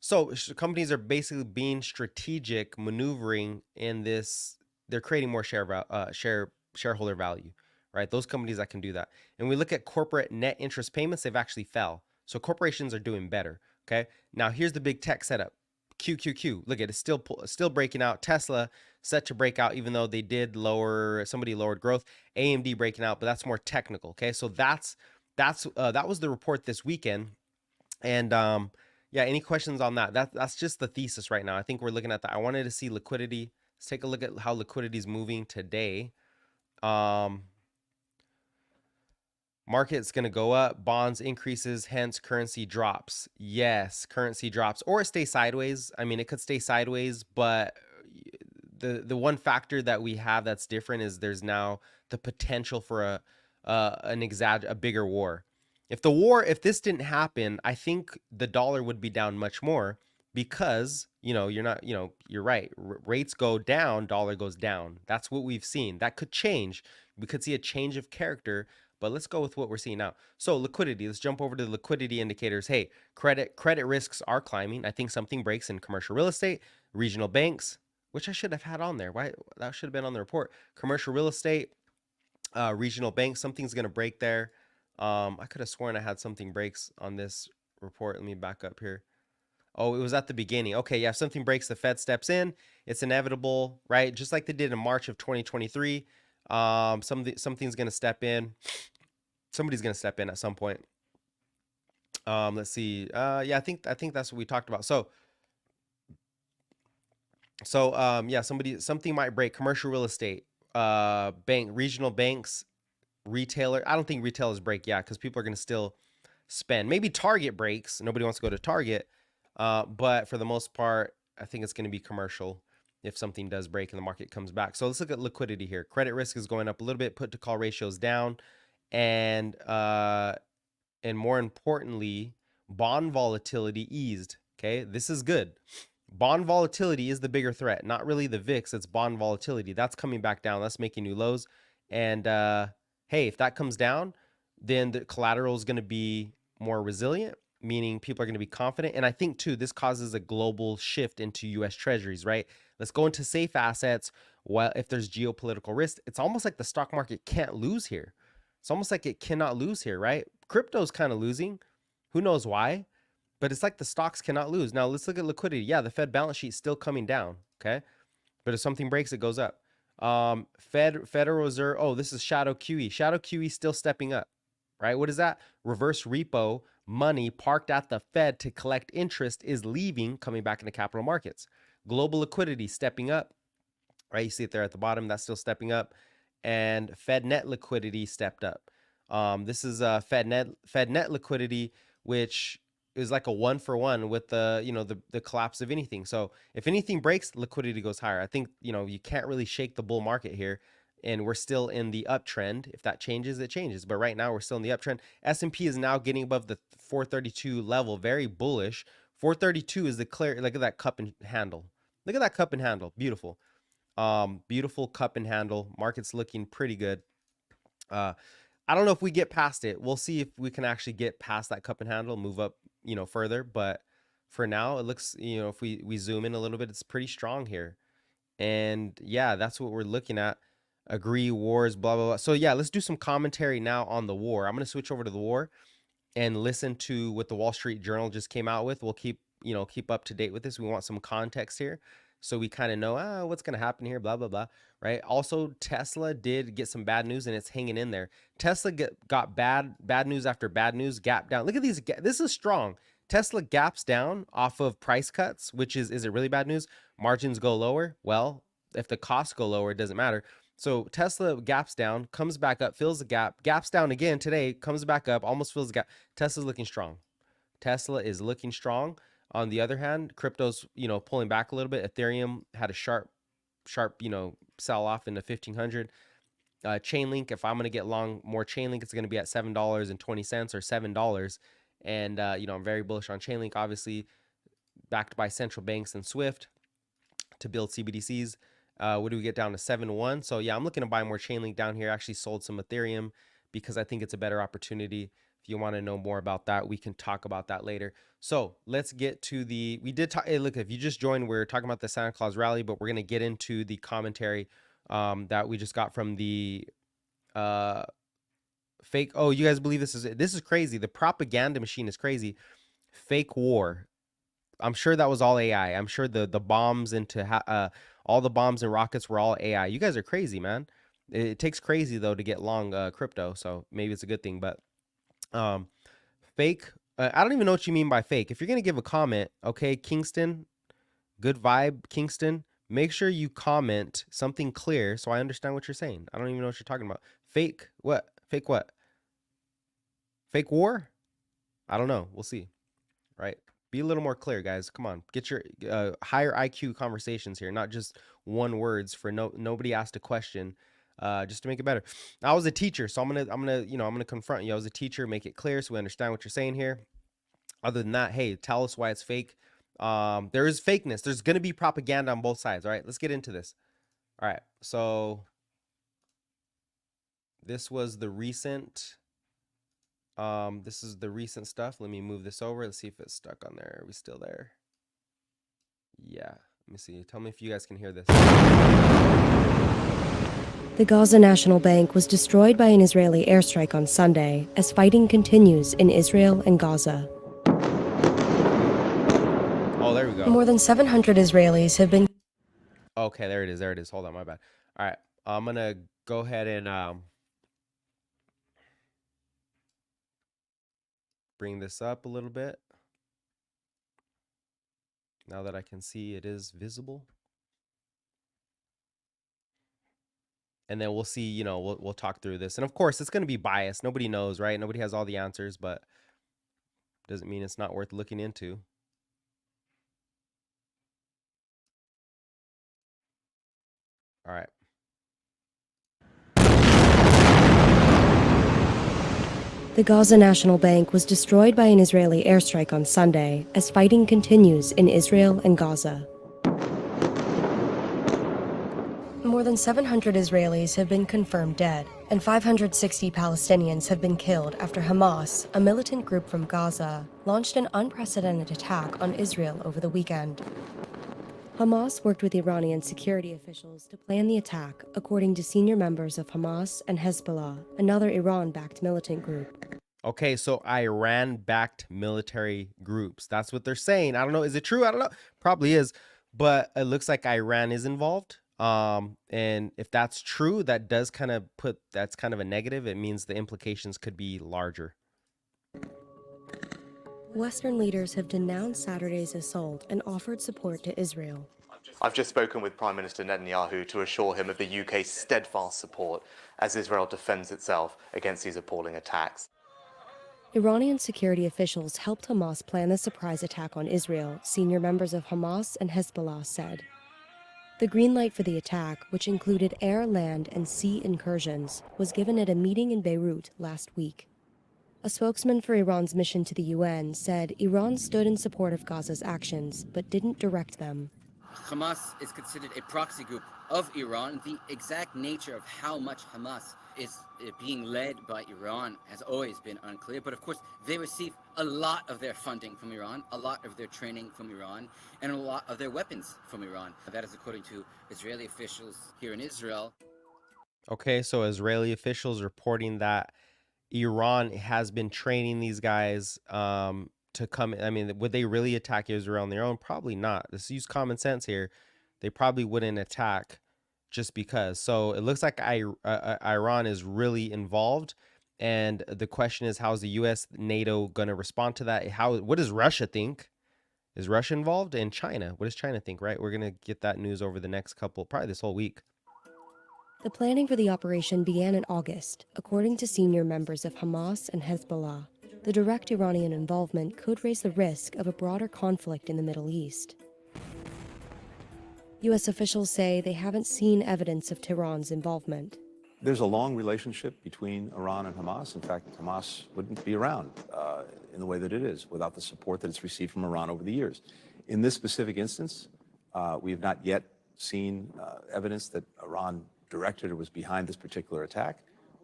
so companies are basically being strategic, maneuvering in this. They're creating more shareholder value, right? Those companies that can do that. And we look at corporate net interest payments; they've actually fell. So corporations are doing better. Okay. Now here's the big tech setup. QQQ. Look at it, still breaking out. Tesla set to break out, even though they did lower. Somebody lowered growth. AMD breaking out, but that's more technical. Okay. So that was the report this weekend. And yeah, any questions on that? That's just the thesis right now. I think we're looking at that. I wanted to see liquidity. Let's take a look at how liquidity is moving today. Um, Market's going to go up, bonds increases, hence currency drops. Yes, currency drops, or it stays sideways. I mean, it could stay sideways, but the one factor that we have that's different is there's now the potential for a bigger war. If this didn't happen, I think the dollar would be down much more because, you're right. Rates go down, dollar goes down. That's what we've seen. That could change. We could see a change of character, but let's go with what we're seeing now. So liquidity, let's jump over to the liquidity indicators. Hey, credit risks are climbing. I think something breaks in commercial real estate, regional banks, which I should have had on there. Why that should have been on the report. Commercial real estate, regional banks, something's gonna break there. I could have sworn I had something breaks on this report. Let me back up here. Oh, it was at the beginning. Okay, yeah, if something breaks, the Fed steps in. It's inevitable, right? Just like they did in March of 2023. Something's gonna step in. Somebody's gonna step in at some point. Let's see. Yeah, I think that's what we talked about. Yeah, something might break. Commercial real estate, regional banks, retailer. I don't think retailers break, yeah, because people are gonna still spend. Maybe Target breaks. Nobody wants to go to Target. But for the most part, I think it's gonna be commercial if something does break and the market comes back. So let's look at liquidity here. Credit risk is going up a little bit, put to call ratios down, and more importantly, bond volatility eased. Okay, this is good. Bond volatility is the bigger threat, not really the VIX. It's bond volatility that's coming back down. That's making new lows. And hey, if that comes down, then the collateral is going to be more resilient, meaning people are going to be confident. And I think too, this causes a global shift into U.S. Treasuries. Right? Let's go into safe assets. While if there's geopolitical risk, it's almost like the stock market can't lose here. It's almost like it cannot lose here, right? Crypto's kind of losing. Who knows why? But it's like the stocks cannot lose. Now let's look at liquidity. Yeah, the Fed balance sheet still coming down. Okay, but if something breaks, it goes up. Federal Reserve. Oh, this is shadow QE. Shadow QE still stepping up, right? What is that? Reverse repo money parked at the Fed to collect interest is leaving, coming back into capital markets. Global liquidity stepping up, right? You see it there at the bottom. That's still stepping up, and Fed net liquidity stepped up. This is Fed net liquidity, which is like a 1-for-1 with the collapse of anything. So if anything breaks, liquidity goes higher. I think you can't really shake the bull market here, and we're still in the uptrend. If that changes, it changes. But right now we're still in the uptrend. S&P is now getting above the 432 level, very bullish. 432 is the clear. Look at that cup and handle. Look at that cup and handle. Beautiful. Beautiful cup and handle. Market's looking pretty good. I don't know if we get past it. We'll see if we can actually get past that cup and handle, move up, further. But for now, it looks, if we zoom in a little bit, it's pretty strong here. And yeah, that's what we're looking at. Agree, wars, blah, blah, blah. So yeah, let's do some commentary now on the war. I'm going to switch over to the war and listen to what the Wall Street Journal just came out with. We'll keep up to date with this. We want some context here. so we kind of know what's going to happen here, blah blah blah, right? Also, Tesla did get some bad news, and it's hanging in there. Tesla got bad news after bad news, gap down. Look at these. This is strong. Tesla gaps down off of price cuts, which is it really bad news? Margins go lower. Well, if the costs go lower, it doesn't matter. So Tesla gaps down, comes back up, fills the gap, gaps down again today, comes back up, almost fills the gap. Tesla's looking strong. Tesla is looking strong. On the other hand, crypto's, pulling back a little bit. Ethereum had a sharp, sell off into 1500. Chainlink, if I'm going to get long more Chainlink, it's going to be at $7.20 or $7. And, I'm very bullish on Chainlink, obviously backed by central banks and Swift to build CBDCs. What do we get down to 7-1? So yeah, I'm looking to buy more Chainlink down here. Actually sold some Ethereum because I think it's a better opportunity. If you want to know more about that, we can talk about that later. So let's get to we did talk. Hey, look, if you just joined, we're talking about the Santa Claus rally, but we're going to get into the commentary that we just got from the fake. Oh, you guys believe this is crazy. The propaganda machine is crazy. Fake war. I'm sure that was all AI. I'm sure the bombs into all the bombs and rockets were all AI. You guys are crazy, man. It takes crazy though to get long crypto, so maybe it's a good thing. But fake. I don't even know what you mean by fake. If you're gonna give a comment, okay, Kingston, good vibe, Kingston. Make sure you comment something clear so I understand what you're saying. I don't even know what you're talking about. Fake what? Fake what? Fake war? I don't know. We'll see. Right? Be a little more clear, guys. Come on, get your higher IQ conversations here, not just one words for nobody asked a question, just to make it better. I was a teacher, so I'm gonna confront you. I was a teacher, make it clear so we understand what you're saying here. Other than that, hey, tell us why it's fake. There is fakeness. There's gonna be propaganda on both sides. All right, let's get into this. All right, so this was the recent. This is the recent stuff. Let me move this over. Let's see if it's stuck on there. Are we still there? Yeah. Let me see. Tell me if you guys can hear this. The Gaza National Bank was destroyed by an Israeli airstrike on Sunday as fighting continues in Israel and Gaza. Oh, there we go. More than 700 Israelis have been... Okay, there it is. There it is. Hold on, my bad. All right. I'm going to go ahead and bring this up a little bit. Now that I can see it is visible. And then we'll see, we'll talk through this. And of course, it's going to be biased. Nobody knows, right? Nobody has all the answers, but doesn't mean it's not worth looking into. All right. The Gaza National Bank was destroyed by an Israeli airstrike on Sunday as fighting continues in Israel and Gaza. More than 700 Israelis have been confirmed dead, and 560 Palestinians have been killed after Hamas, a militant group from Gaza, launched an unprecedented attack on Israel over the weekend. Hamas worked with Iranian security officials to plan the attack, according to senior members of Hamas and Hezbollah, another Iran-backed militant group. Okay, so Iran-backed military groups. That's what they're saying. I don't know. Is it true? I don't know. Probably is. But it looks like Iran is involved. And if that's true, that does that's kind of a negative. It means the implications could be larger. Western leaders have denounced Saturday's assault and offered support to Israel. I've just spoken with Prime Minister Netanyahu to assure him of the UK's steadfast support as Israel defends itself against these appalling attacks. Iranian security officials helped Hamas plan the surprise attack on Israel, senior members of Hamas and Hezbollah said. The green light for the attack, which included air, land, and sea incursions, was given at a meeting in Beirut last week. A spokesman for Iran's mission to the UN said Iran stood in support of Gaza's actions, but didn't direct them. Hamas is considered a proxy group of Iran. The exact nature of how much Hamas is being led by Iran has always been unclear. But of course, they receive a lot of their funding from Iran, a lot of their training from Iran, and a lot of their weapons from Iran. That is according to Israeli officials here in Israel. Okay, so Israeli officials reporting that Iran has been training these guys to come. I mean, would they really attack Israel on their own? Probably not. Let's use common sense here. they probably wouldn't attack just because. So it looks like Iran is really involved. And the question is, how's the U.S., NATO going to respond to that? What does Russia think? Is Russia involved? And China? What does China think, right? We're going to get that news over the next probably this whole week. The planning for the operation began in August, according to senior members of Hamas and Hezbollah. The direct Iranian involvement could raise the risk of a broader conflict in the Middle East. U.S. officials say they haven't seen evidence of Tehran's involvement. There's a long relationship between Iran and Hamas. In fact, Hamas wouldn't be around in the way that it is without the support that it's received from Iran over the years. In this specific instance, we have not yet seen evidence that Iran directed or was behind this particular attack,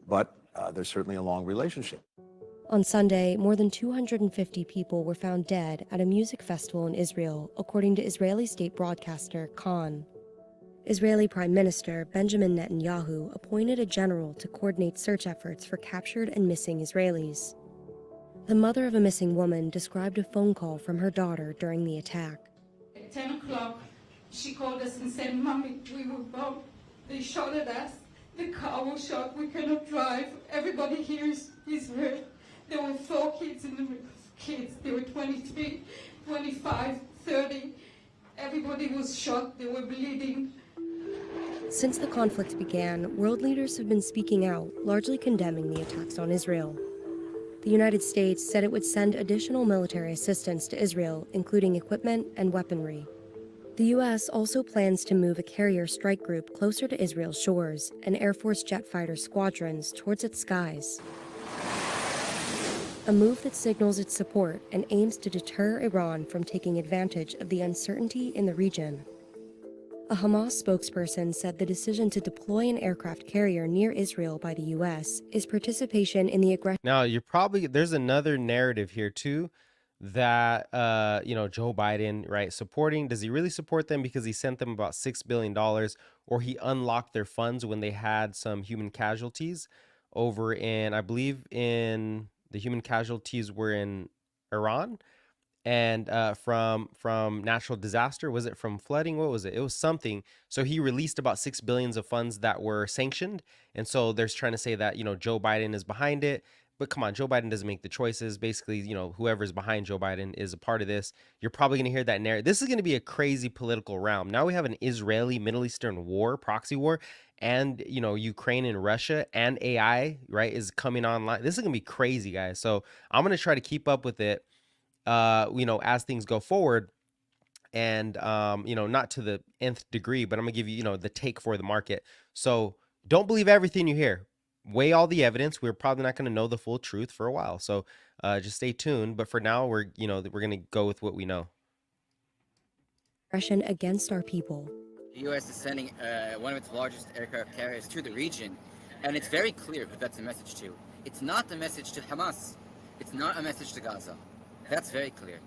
but there's certainly a long relationship. On Sunday, more than 250 people were found dead at a music festival in Israel, according to Israeli state broadcaster Khan. Israeli Prime Minister Benjamin Netanyahu appointed a general to coordinate search efforts for captured and missing Israelis. The mother of a missing woman described a phone call from her daughter during the attack. At 10 o'clock, she called us and said, "Mommy, we were bombed. They shot at us. The car was shot. We cannot drive. Everybody here is hurt." There were 4 kids in the kids. They were 23, 25, 30. Everybody was shot. They were bleeding. Since the conflict began, world leaders have been speaking out, largely condemning the attacks on Israel. The United States said it would send additional military assistance to Israel, including equipment and weaponry. The U.S. also plans to move a carrier strike group closer to Israel's shores and Air Force jet fighter squadrons towards its skies. A move that signals its support and aims to deter Iran from taking advantage of the uncertainty in the region. A Hamas spokesperson said the decision to deploy an aircraft carrier near Israel by the U.S. is participation in the aggression. Now, there's another narrative here too that, Joe Biden, right, does he really support them because he sent them about $6 billion, or he unlocked their funds when they had some human casualties over in, I believe the human casualties were in Iran, and from natural disaster. Was it from flooding? What was it? It was something. So he released about $6 billion of funds that were sanctioned, and so there's trying to say that Joe Biden is behind it. But come on, Joe Biden doesn't make the choices. Basically, whoever's behind Joe Biden is a part of this. You're probably going to hear that narrative. This is going to be a crazy political realm. Now we have an Israeli Middle Eastern war, proxy war, and Ukraine and Russia, and AI, right, is coming online. This is going to be crazy, guys. So I'm going to try to keep up with it, as things go forward. And, not to the nth degree, but I'm going to give you, the take for the market. So don't believe everything you hear. Weigh all the evidence. We're probably not going to know the full truth for a while. So just stay tuned. But for now, we're going to go with what we know. Aggression against our people. The U.S. is sending one of its largest aircraft carriers to the region, and it's very clear who that's a message to. It's not the message to Hamas. It's not a message to Gaza. That's very clear.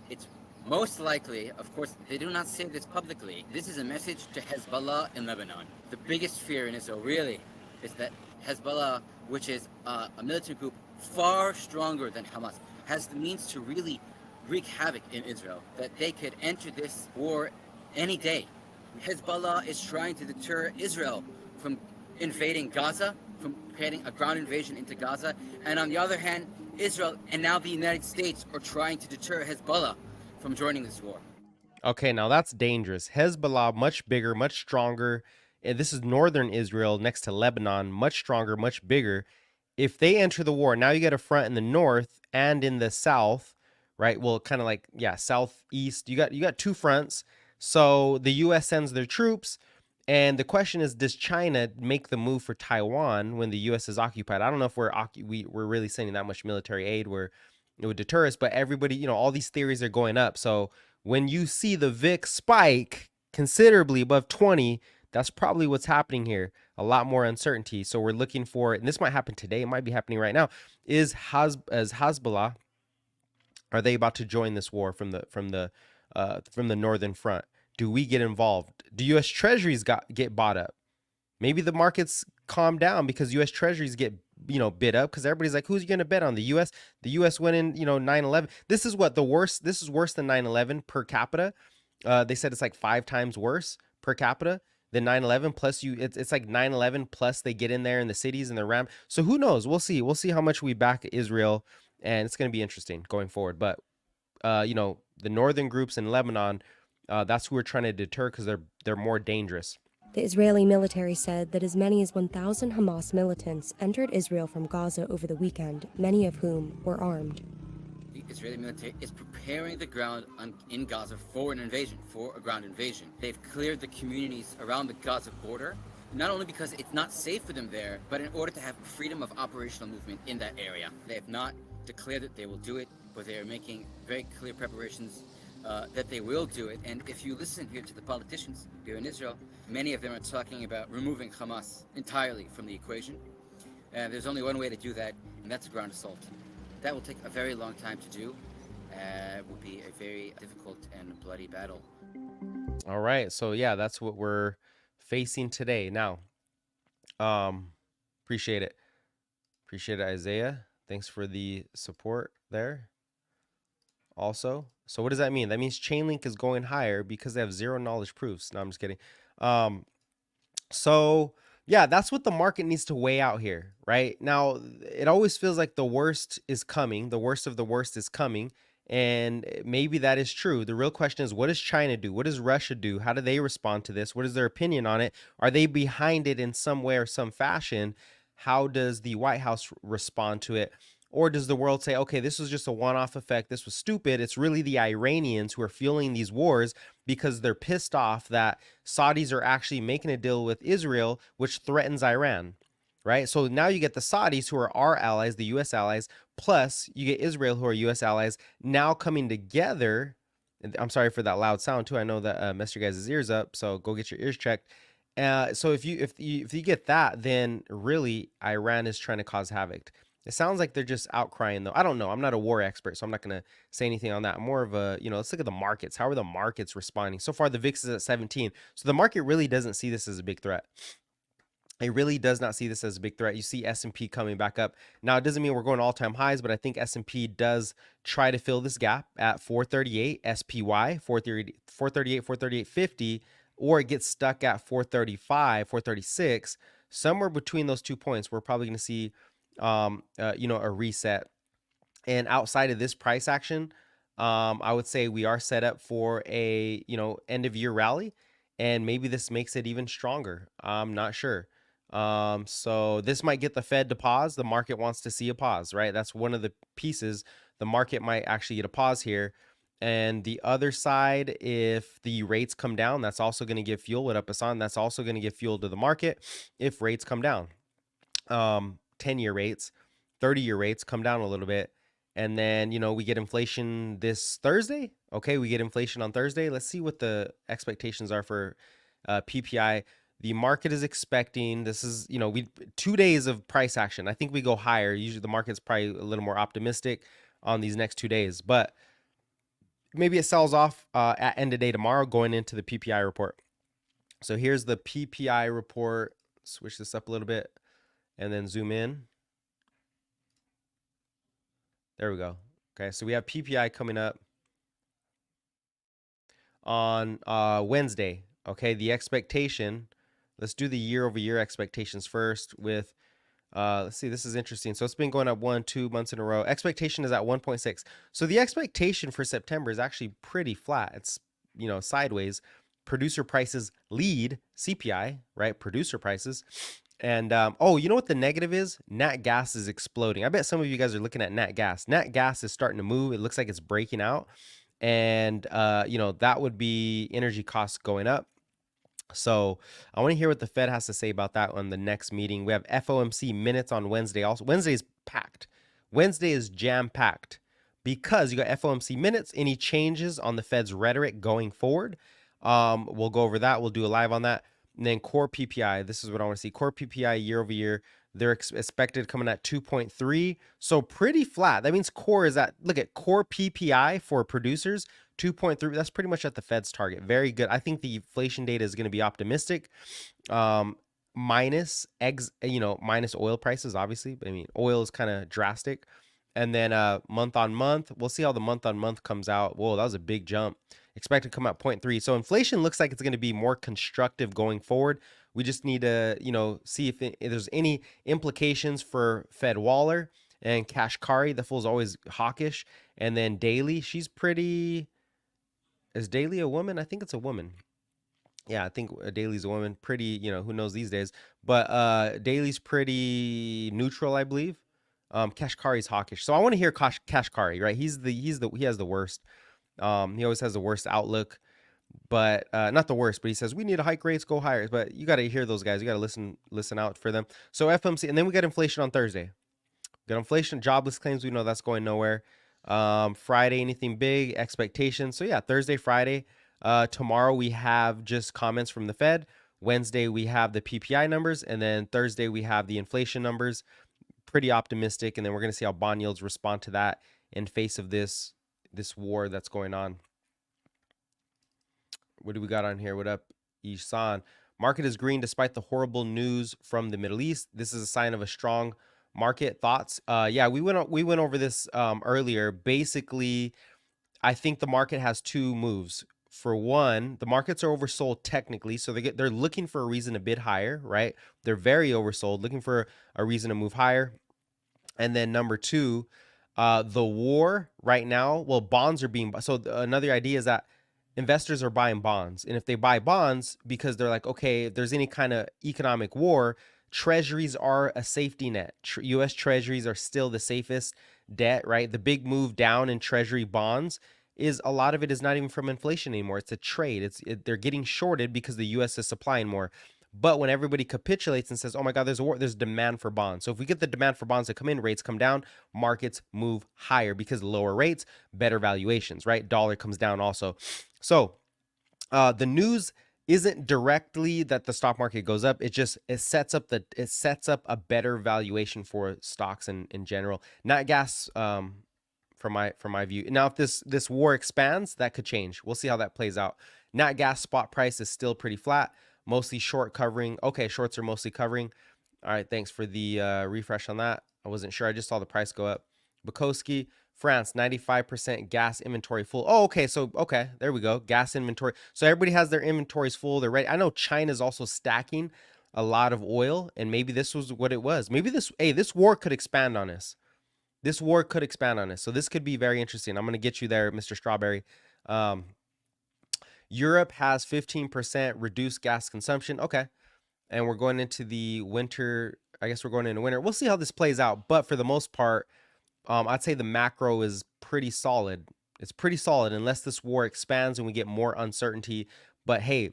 It's most likely, of course, they do not say this publicly. This is a message to Hezbollah in Lebanon. The biggest fear in Israel, really, is that Hezbollah, which is a militant group far stronger than Hamas, has the means to really wreak havoc in Israel, that they could enter this war any day. Hezbollah is trying to deter Israel from invading Gaza, from creating a ground invasion into Gaza, and on the other hand, Israel and now the United States are trying to deter Hezbollah from joining this war. Okay, now that's dangerous. Hezbollah, much bigger, much stronger. And this is northern Israel next to Lebanon, much stronger, much bigger. If they enter the war, now you get a front in the north and in the south, right? Well, kind of like, southeast. You got 2 fronts. So the U.S. sends their troops. And the question is, does China make the move for Taiwan when the U.S. is occupied? I don't know if we're really sending that much military aid where it would deter us, but everybody, all these theories are going up. So when you see the VIX spike considerably above 20, that's probably what's happening here. A lot more uncertainty. So we're looking for, and this might happen today, it might be happening right now, is Hezbollah, are they about to join this war from the northern front? Do we get involved? Do U.S. Treasuries get bought up? Maybe the markets calm down because U.S. Treasuries get bid up, because everybody's like, who's you going to bet on? The U.S.? The U.S. went in 9/11. This is what the worst. This is worse than 9/11 per capita. They said it's like 5 times worse per capita than 9/11. Plus, it's like 9/11 plus they get in there in the cities and the ram. So who knows? We'll see. We'll see how much we back Israel, and it's going to be interesting going forward. But the northern groups in Lebanon, that's who we're trying to deter because they're more dangerous. The Israeli military said that as many as 1,000 Hamas militants entered Israel from Gaza over the weekend, many of whom were armed. The Israeli military is preparing the ground in Gaza for an invasion, for a ground invasion. They've cleared the communities around the Gaza border, not only because it's not safe for them there, but in order to have freedom of operational movement in that area. They have not declared that they will do it, but they are making very clear preparations that they will do it. And if you listen here to the politicians here in Israel, many of them are talking about removing Hamas entirely from the equation. And there's only one way to do that, and that's a ground assault. That will take a very long time to do. It will be a very difficult and bloody battle. All right. So yeah, that's what we're facing today. Now, appreciate it. Appreciate it, Isaiah. Thanks for the support there. Also, so what does that mean? That means Chainlink is going higher because they have zero knowledge proofs. No, I'm just kidding. So yeah, that's what the market needs to weigh out here, right? Now, it always feels like the worst is coming. The worst of the worst is coming. And maybe that is true. The real question is, what does China do? What does Russia do? How do they respond to this? What is their opinion on it? Are they behind it in some way or some fashion? How does the White House respond to it? Or does the world say, okay, this was just a one-off effect. This was stupid. It's really the Iranians who are fueling these wars because they're pissed off that Saudis are actually making a deal with Israel, which threatens Iran, right? So now you get the Saudis, who are our allies, the U.S. allies, plus you get Israel, who are U.S. allies, now coming together. I'm sorry for that loud sound too. I know that messed your guys' ears up, so go get your ears checked. So if you get that, then really Iran is trying to cause havoc. It sounds like they're just outcrying, though. I don't know. I'm not a war expert, so I'm not going to say anything on that. I'm more of a, let's look at the markets. How are the markets responding? So far, the VIX is at 17. So the market really doesn't see this as a big threat. It really does not see this as a big threat. You see S&P coming back up. Now, it doesn't mean we're going all-time highs, but I think S&P does try to fill this gap at 438 SPY, 438, 438.50, or it gets stuck at 435, 436. Somewhere between those 2 points, we're probably going to see a reset. And outside of this price action, I would say we are set up for a, end of year rally, and maybe this makes it even stronger. I'm not sure. So this might get the Fed to pause. The market wants to see a pause, right? That's one of the pieces. The market might actually get a pause here. And the other side, if the rates come down, that's also going to give fuel. What up, Hassan? That's also going to give fuel to the market if rates come down. 10-year rates, 30-year rates come down a little bit. And then, we get inflation this Thursday. Okay, we get inflation on Thursday. Let's see what the expectations are for PPI. The market is expecting, this is, 2 days of price action. I think we go higher. Usually the market's probably a little more optimistic on these next 2 days. But maybe it sells off at end of day tomorrow going into the PPI report. So here's the PPI report. Switch this up a little bit and then zoom in. There we go. Okay, so we have PPI coming up on Wednesday. Okay, the expectation, let's do the year-over-year expectations first with, let's see, this is interesting. So it's been going up 1-2 months in a row. Expectation is at 1.6. So the expectation for September is actually pretty flat. It's, sideways. Producer prices lead CPI, right? Producer prices. And, you know what the negative is? Nat gas is exploding. I bet some of you guys are looking at nat gas. Nat gas is starting to move. It looks like it's breaking out. And, that would be energy costs going up. So I want to hear what the Fed has to say about that on the next meeting. We have FOMC minutes on Wednesday. Also, Wednesday is packed. Wednesday is jam-packed because you got FOMC minutes. Any changes on the Fed's rhetoric going forward? We'll go over that. We'll do a live on that. And then core PPI, this is what I want to see. Core PPI year over year, they're expected coming at 2.3. So pretty flat. That means core is at, look at core PPI for producers, 2.3. That's pretty much at the Fed's target. Very good. I think the inflation data is going to be optimistic. Minus oil prices, obviously. But I mean, oil is kind of drastic. And then month on month, we'll see how the month on month comes out. Whoa, that was a big jump. expected to come out 0.3. So inflation looks like it's going to be more constructive going forward. We just need to, see if there's any implications for Fed Waller and Kashkari. The fool's always hawkish. And then Daly, she's pretty. Is Daly a woman? I think it's a woman. Yeah, I think Daly's a woman. Pretty, who knows these days. But Daly's pretty neutral, I believe. Kashkari's hawkish. So I want to hear Kashkari, right? He has the worst. He always has the worst outlook, but not the worst, but he says we need to hike rates, go higher. But you got to hear those guys. You got to listen out for them. So FMC, and then we got inflation on Thursday. We got inflation, jobless claims. We know that's going nowhere. Friday, anything big? Expectations. So yeah, Thursday, Friday. Tomorrow we have just comments from the Fed. Wednesday we have the PPI numbers, and then Thursday we have the inflation numbers. Pretty optimistic, and then we're going to see how bond yields respond to that in face of this war that's going on. What do we got on here? What up, Ishan? Market is green despite the horrible news from the Middle East. This is a sign of a strong market. Thoughts? Yeah, we went over this earlier. Basically, I think the market has two moves. For one, the markets are oversold technically, so they're looking for a reason to bid higher, right? They're very oversold, looking for a reason to move higher. And then number two, the war right now, well, bonds are being, so another idea is that investors are buying bonds. And if they buy bonds because they're like, okay, if there's any kind of economic war, treasuries are a safety net. US treasuries are still the safest debt, right? The big move down in treasury bonds is a lot of it is not even from inflation anymore. It's a trade. They're getting shorted because the US is supplying more. But when everybody capitulates and says, oh my God, there's a war, there's demand for bonds. So if we get the demand for bonds to come in, rates come down, markets move higher because lower rates, better valuations, right? Dollar comes down also. So the news isn't directly that the stock market goes up. It sets up a better valuation for stocks in general. Not gas, from my view. Now, if this war expands, that could change. We'll see how that plays out. Nat gas spot price is still pretty flat, mostly short covering. Okay, shorts are mostly covering. All right, thanks for the refresh on that. I wasn't sure. I just saw the price go up. Bukowski, France, 95% gas inventory full. Oh, okay. So, okay, there we go. Gas inventory. So everybody has their inventories full. They're ready. I know China's also stacking a lot of oil, and maybe this was what it was. Maybe this war could expand on us. This war could expand on us. So this could be very interesting. I'm going to get you there, Mr. Strawberry. Europe has 15% reduced gas consumption. Okay. And we're going into the winter. I guess we're going into winter. We'll see how this plays out. But for the most part, I'd say the macro is pretty solid. It's pretty solid unless this war expands and we get more uncertainty. But hey,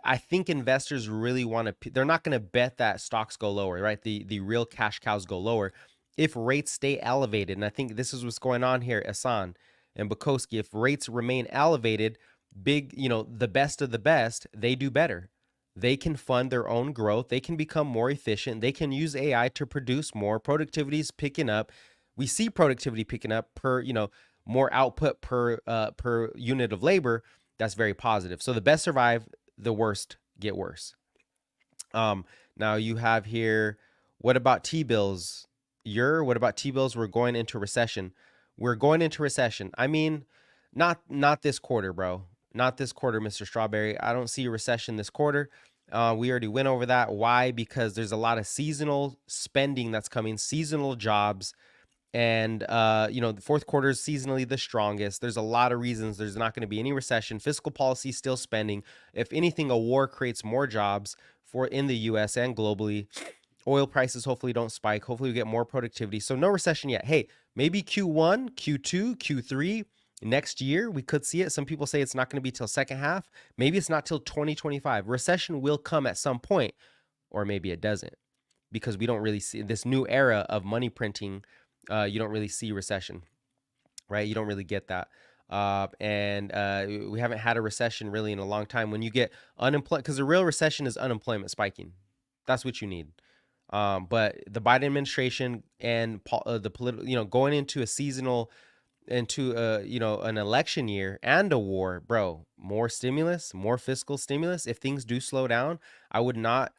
I think investors really want to, they're not going to bet that stocks go lower, right? The real cash cows go lower if rates stay elevated. And I think this is what's going on here, Asan and Bukowski. If rates remain elevated, the best of the best, they do better. They can fund their own growth. They can become more efficient. They can use AI to produce more. Productivity is picking up. We see productivity picking up per, more output per unit of labor. That's very positive. So the best survive, the worst get worse. Now you have here, what about T-bills? What about T-bills? We're going into recession. We're going into recession. I mean, not this quarter, bro. Not this quarter, Mr. Strawberry. I don't see a recession this quarter. We already went over that. Why? Because there's a lot of seasonal spending that's coming, seasonal jobs. And, the fourth quarter is seasonally the strongest. There's a lot of reasons there's not going to be any recession. Fiscal policy still spending. If anything, a war creates more jobs in the U.S. and globally. Oil prices hopefully don't spike. Hopefully we get more productivity. So no recession yet. Hey, maybe Q1, Q2, Q3 next year, we could see it. Some people say it's not going to be till second half. Maybe it's not till 2025. Recession will come at some point, or maybe it doesn't, because we don't really see this new era of money printing. You don't really see recession, right? You don't really get that. We haven't had a recession really in a long time. When you get unemployment, because the real recession is unemployment spiking. That's what you need. But the Biden administration and the political, going into a seasonal, into an election year and a war, bro, more stimulus, more fiscal stimulus. If things do slow down, I would not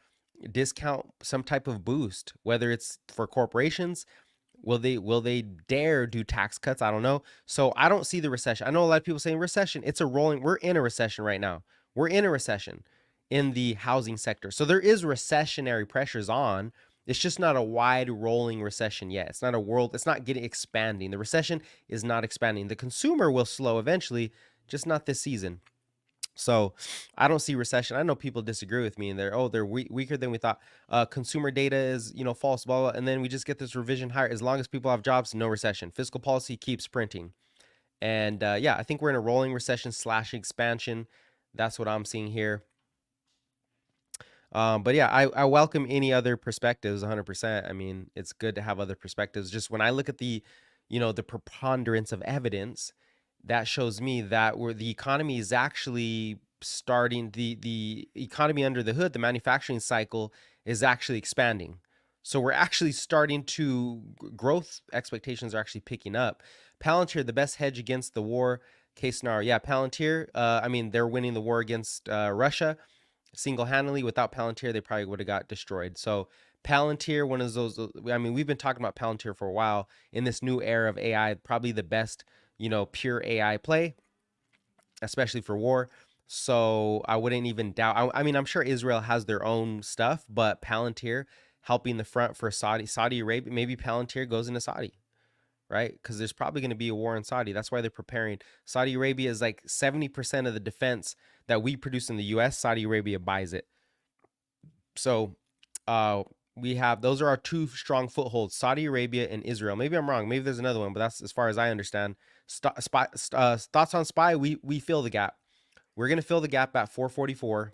discount some type of boost, whether it's for corporations, Will they dare do tax cuts? I don't know. So I don't see the recession. I know a lot of people saying recession. It's a rolling. We're in a recession right now. We're in a recession in the housing sector. So there is recessionary pressures on. It's just not a wide rolling recession yet. It's not a world. It's not getting expanding. The recession is not expanding. The consumer will slow eventually, just not this season. So I don't see recession. I know people disagree with me and they're weaker than we thought. Consumer data is, false, blah, blah, and then we just get this revision higher. As long as people have jobs, no recession. Fiscal policy keeps printing. And yeah, I think we're in a rolling recession / expansion. That's what I'm seeing here. But yeah, I welcome any other perspectives 100%. I mean, it's good to have other perspectives. Just when I look at the preponderance of evidence, that shows me that where the economy is actually starting, the economy under the hood, the manufacturing cycle is actually expanding. So we're actually starting to growth expectations are actually picking up. Palantir, the best hedge against the war case scenario. Yeah, Palantir, I mean, they're winning the war against Russia single-handedly. Without Palantir, they probably would have got destroyed. So Palantir, one of those, I mean, we've been talking about Palantir for a while. In this new era of AI, probably the best, pure AI play, especially for war. So I wouldn't even doubt. I mean, I'm sure Israel has their own stuff, but Palantir helping the front for Saudi Arabia, maybe Palantir goes into Saudi, right? Because there's probably going to be a war in Saudi. That's why they're preparing. Saudi Arabia is like 70% of the defense that we produce in the US. Saudi Arabia buys it. So we have, those are our two strong footholds, Saudi Arabia and Israel. Maybe I'm wrong. Maybe there's another one, but that's as far as I understand. Thoughts on SPY, we fill the gap. We're going to fill the gap at 444.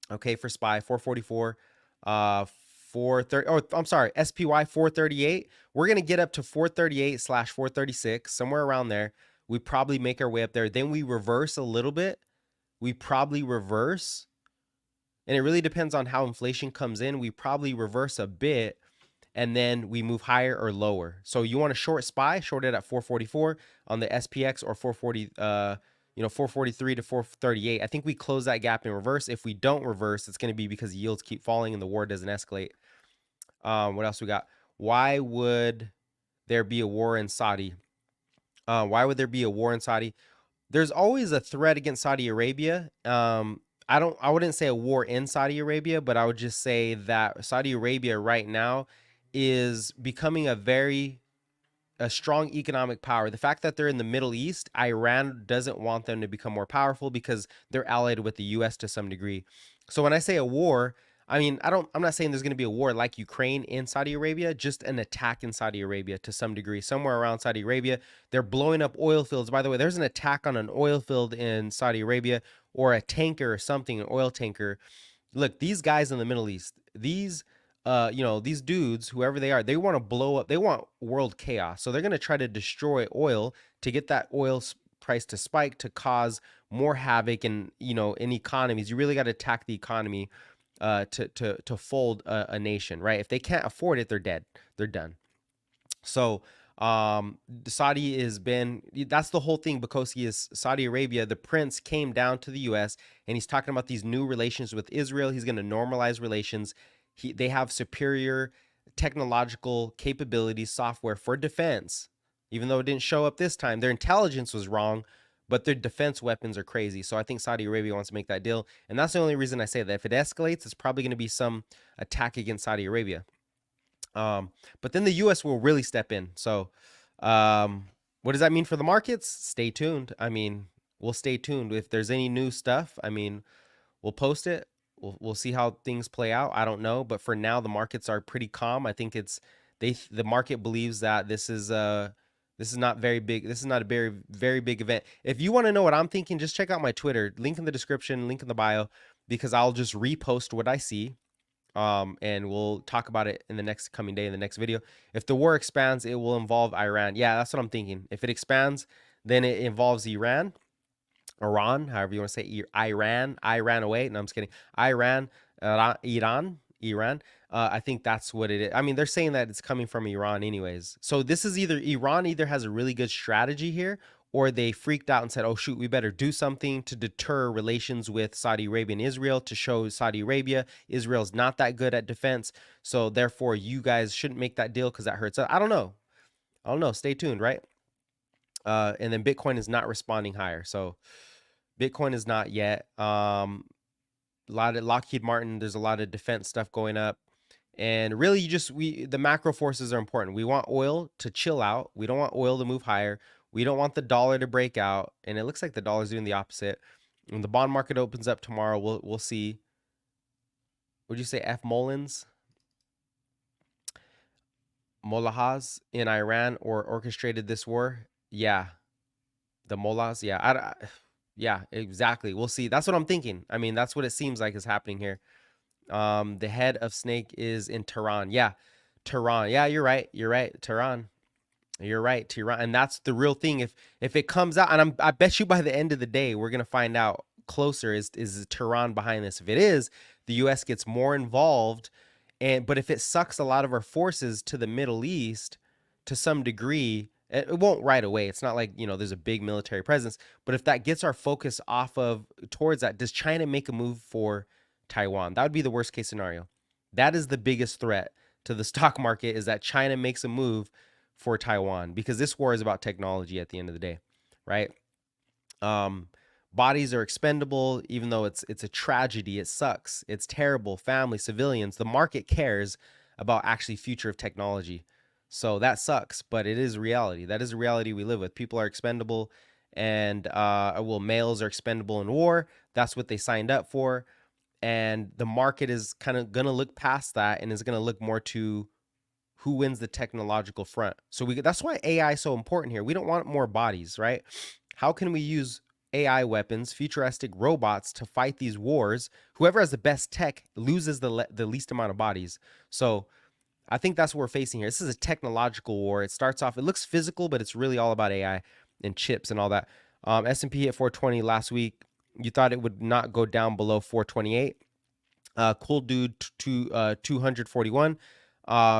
Okay, for SPY, 444. 430. Oh, I'm sorry, SPY 438. We're going to get up to 438 / 436, somewhere around there. We probably make our way up there. Then we reverse a little bit. We probably reverse. And it really depends on how inflation comes in. We probably reverse a bit and then we move higher or lower. So you want to short SPY, short it at 444 on the SPX or 443 to 438. I think we close that gap in reverse. If we don't reverse, it's going to be because yields keep falling and the war doesn't escalate. What else we got? Why would there be a war in Saudi? Why would there be a war in Saudi? There's always a threat against Saudi Arabia. I wouldn't say a war in Saudi Arabia, but I would just say that Saudi Arabia right now is becoming a strong economic power. The fact that they're in the Middle East, Iran doesn't want them to become more powerful because they're allied with the US to some degree. So when I say a war, I mean, I'm not saying there's going to be a war like Ukraine in Saudi Arabia, just an attack in Saudi Arabia to some degree, somewhere around Saudi Arabia. They're blowing up oil fields. By the way, there's an attack on an oil field in Saudi Arabia or a tanker or something, an oil tanker. Look, these guys in the Middle East, these dudes, whoever they are, they want to blow up. They want world chaos. So they're going to try to destroy oil to get that oil price to spike, to cause more havoc in economies. You really got to attack the economy to fold a nation, right? If they can't afford it, they're dead. They're done. So Saudi has been, that's the whole thing. Bukoski is Saudi Arabia. The prince came down to the US and he's talking about these new relations with Israel. He's going to normalize relations. They have superior technological capabilities, software for defense, even though it didn't show up this time. Their intelligence was wrong, but their defense weapons are crazy. So I think Saudi Arabia wants to make that deal. And that's the only reason I say that. If it escalates, it's probably going to be some attack against Saudi Arabia. But then the US will really step in. So what does that mean for the markets? Stay tuned. I mean, we'll stay tuned. If there's any new stuff, I mean, we'll post it. We'll see how things play out. I don't know. But for now, the markets are pretty calm. I think the market believes that this is not very big. This is not a very, very big event. If you want to know what I'm thinking, just check out my Twitter. Link in the description, link in the bio, because I'll just repost what I see. And we'll talk about it in the next coming day in the next video. If the war expands, it will involve Iran. Yeah, that's what I'm thinking. If it expands, then it involves Iran, however you want to say Iran away. No, I'm just kidding. Iran. I think that's what it is. I mean, they're saying that it's coming from Iran anyways. So this is Iran either has a really good strategy here or they freaked out and said, oh, shoot, we better do something to deter relations with Saudi Arabia and Israel, to show Saudi Arabia, Israel's not that good at defense. So therefore, you guys shouldn't make that deal because that hurts us. I don't know. Stay tuned, right? And then Bitcoin is not responding higher. So Bitcoin is not yet. A lot of Lockheed Martin, there's a lot of defense stuff going up. And really, the macro forces are important. We want oil to chill out. We don't want oil to move higher. We don't want the dollar to break out. And it looks like the dollar's doing the opposite. When the bond market opens up tomorrow, we'll see. Would you say F. Mullins? Mollahs in Iran or orchestrated this war? Yeah. The Mullahs? Yeah. Yeah, exactly. We'll see. That's what I'm thinking. I mean, that's what it seems like is happening here. The head of Snake is in Tehran. Yeah. Tehran. Yeah, you're right. Tehran. You're right, Tehran. And that's the real thing. If it comes out, and I bet you by the end of the day, we're gonna find out closer, is Tehran behind this? If it is, the US gets more involved. But if it sucks a lot of our forces to the Middle East to some degree, it won't right away. It's not like, there's a big military presence. But if that gets our focus towards that, does China make a move for Taiwan? That would be the worst case scenario. That is the biggest threat to the stock market, is that China makes a move for Taiwan, because this war is about technology at the end of the day, right? Bodies are expendable, even though it's a tragedy. It sucks. It's terrible. Family, civilians. The market cares about actually future of technology. So that sucks, but it is reality. That is a reality we live with. People are expendable, and males are expendable in war. That's what they signed up for. And the market is kind of going to look past that and is going to look more to who wins the technological front. So that's why AI is so important here. We don't want more bodies, right? How can we use AI weapons, futuristic robots to fight these wars? Whoever has the best tech loses the least amount of bodies. So I think that's what we're facing here. This is a technological war. It starts off, it looks physical, but it's really all about AI and chips and all that. S&P hit 420 last week. You thought it would not go down below 428. Cool dude to 241.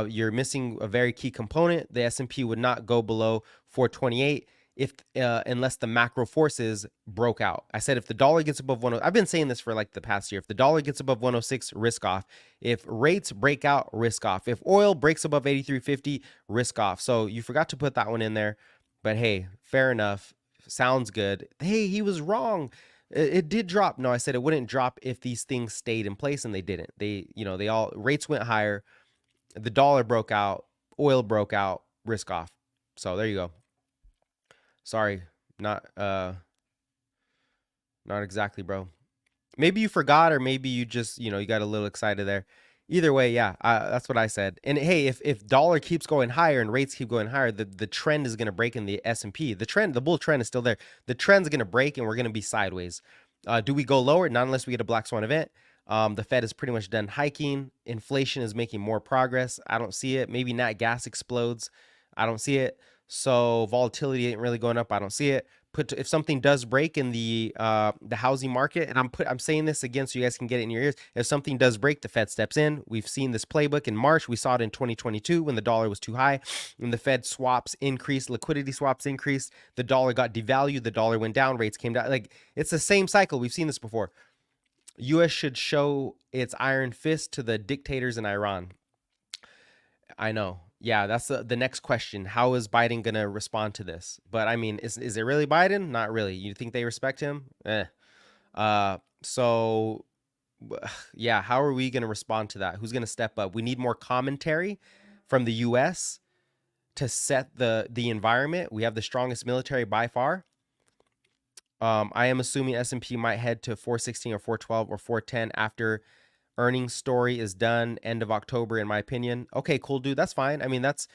You're missing a very key component. The S&P would not go below 428 unless the macro forces broke out. I said if the dollar gets above 106, I've been saying this for like the past year. If the dollar gets above 106, risk off. If rates break out, risk off. If oil breaks above 83.50, risk off. So you forgot to put that one in there. But hey, fair enough. Sounds good. Hey, he was wrong. It did drop. No, I said it wouldn't drop if these things stayed in place, and they didn't. Rates went higher. The dollar broke out. Oil broke out. Risk off. So there you go. Sorry, not exactly, bro. Maybe you forgot, or maybe you just, you got a little excited there. Either way, yeah, that's what I said. And hey, if dollar keeps going higher and rates keep going higher, the trend is going to break in the S&P. The bull trend is still there. The trend's going to break, and we're going to be sideways. Do we go lower? Not unless we get a black swan event. The Fed is pretty much done hiking. Inflation is making more progress. I don't see it. Maybe nat gas explodes. I don't see it. So volatility ain't really going up. I don't see it. If something does break in the housing market, and I'm saying this again so you guys can get it in your ears. If something does break, the Fed steps in. We've seen this playbook in March. We saw it in 2022 when the dollar was too high. When the Fed swaps increased, liquidity swaps increased, the dollar got devalued, the dollar went down, rates came down. Like, it's the same cycle. We've seen this before. U.S. should show its iron fist to the dictators in Iran. I know. Yeah, that's the next question. How is Biden going to respond to this? But I mean, is it really Biden? Not really. You think they respect him? So yeah, how are we going to respond to that? Who's going to step up? We need more commentary from the US to set the environment. We have the strongest military by far. I am assuming S&P might head to 416 or 412 or 410 after earnings story is done end of October, in my opinion. Okay, cool, dude. That's fine. I mean, that's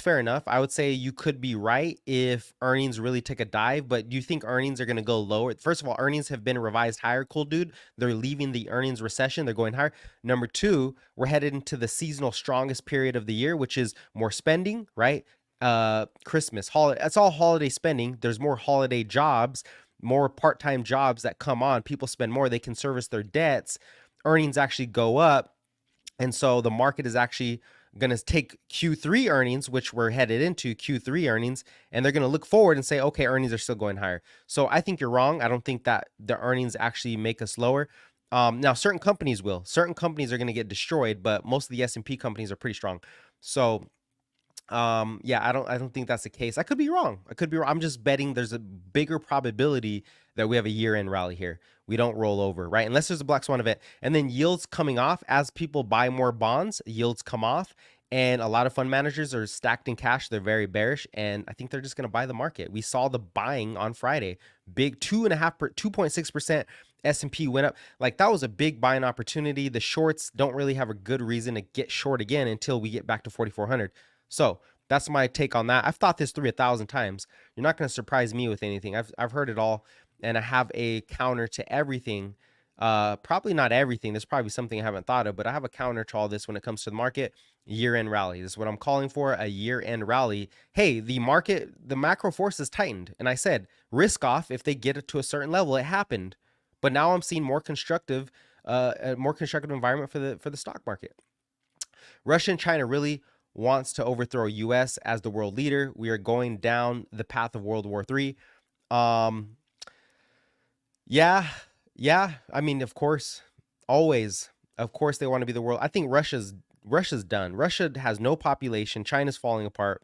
fair enough. I would say you could be right if earnings really take a dive, but do you think earnings are going to go lower? First of all, earnings have been revised higher, cool, dude. They're leaving the earnings recession. They're going higher. Number two, we're headed into the seasonal strongest period of the year, which is more spending, right? Christmas, holiday. That's all holiday spending. There's more holiday jobs, more part-time jobs that come on. People spend more. They can service their debts. Earnings actually go up, and so the market is actually going to take Q3 earnings, which we're headed into Q3 earnings, and they're going to look forward and say, okay, earnings are still going higher. So I think you're wrong. I don't think that the earnings actually make us lower. Now, certain companies will. Certain companies are going to get destroyed, but most of the S&P companies are pretty strong. So yeah, I don't think that's the case. I could be wrong. I could be wrong. I'm just betting there's a bigger probability that we have a year-end rally here. We don't roll over, right? Unless there's a black swan event. And then yields coming off as people buy more bonds, yields come off. And a lot of fund managers are stacked in cash. They're very bearish. And I think they're just going to buy the market. We saw the buying on Friday. Big 2.6% S&P went up. Like, that was a big buying opportunity. The shorts don't really have a good reason to get short again until we get back to 4,400. So that's my take on that. I've thought this through 1,000 times. You're not going to surprise me with anything. I've heard it all, and I have a counter to everything. Probably not everything. There's probably something I haven't thought of, but I have a counter to all this when it comes to the market. Year-end rally. This is what I'm calling for, a year-end rally. Hey, the market, the macro forces tightened, and I said risk off if they get it to a certain level. It happened, but now I'm seeing more constructive, a more constructive environment for the stock market. Russia and China really wants to overthrow US as the world leader. We are going down the path of World War III. Yeah. I mean, of course, always. Of course, they want to be the world. I think Russia's done. Russia has no population. China's falling apart.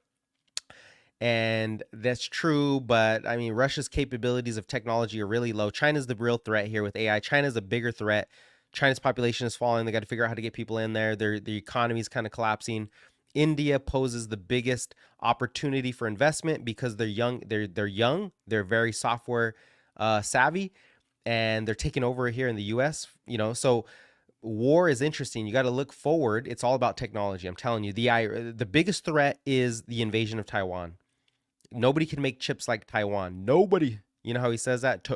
And that's true, but I mean, Russia's capabilities of technology are really low. China's the real threat here with AI. China's a bigger threat. China's population is falling. They got to figure out how to get people in there. The economy is kind of collapsing. India poses the biggest opportunity for investment because they're young. They're young. They're very software savvy, and they're taking over here in the U.S. So war is interesting. You got to look forward. It's all about technology. I'm telling you, the biggest threat is the invasion of Taiwan. Nobody can make chips like Taiwan. Nobody. You know how he says that?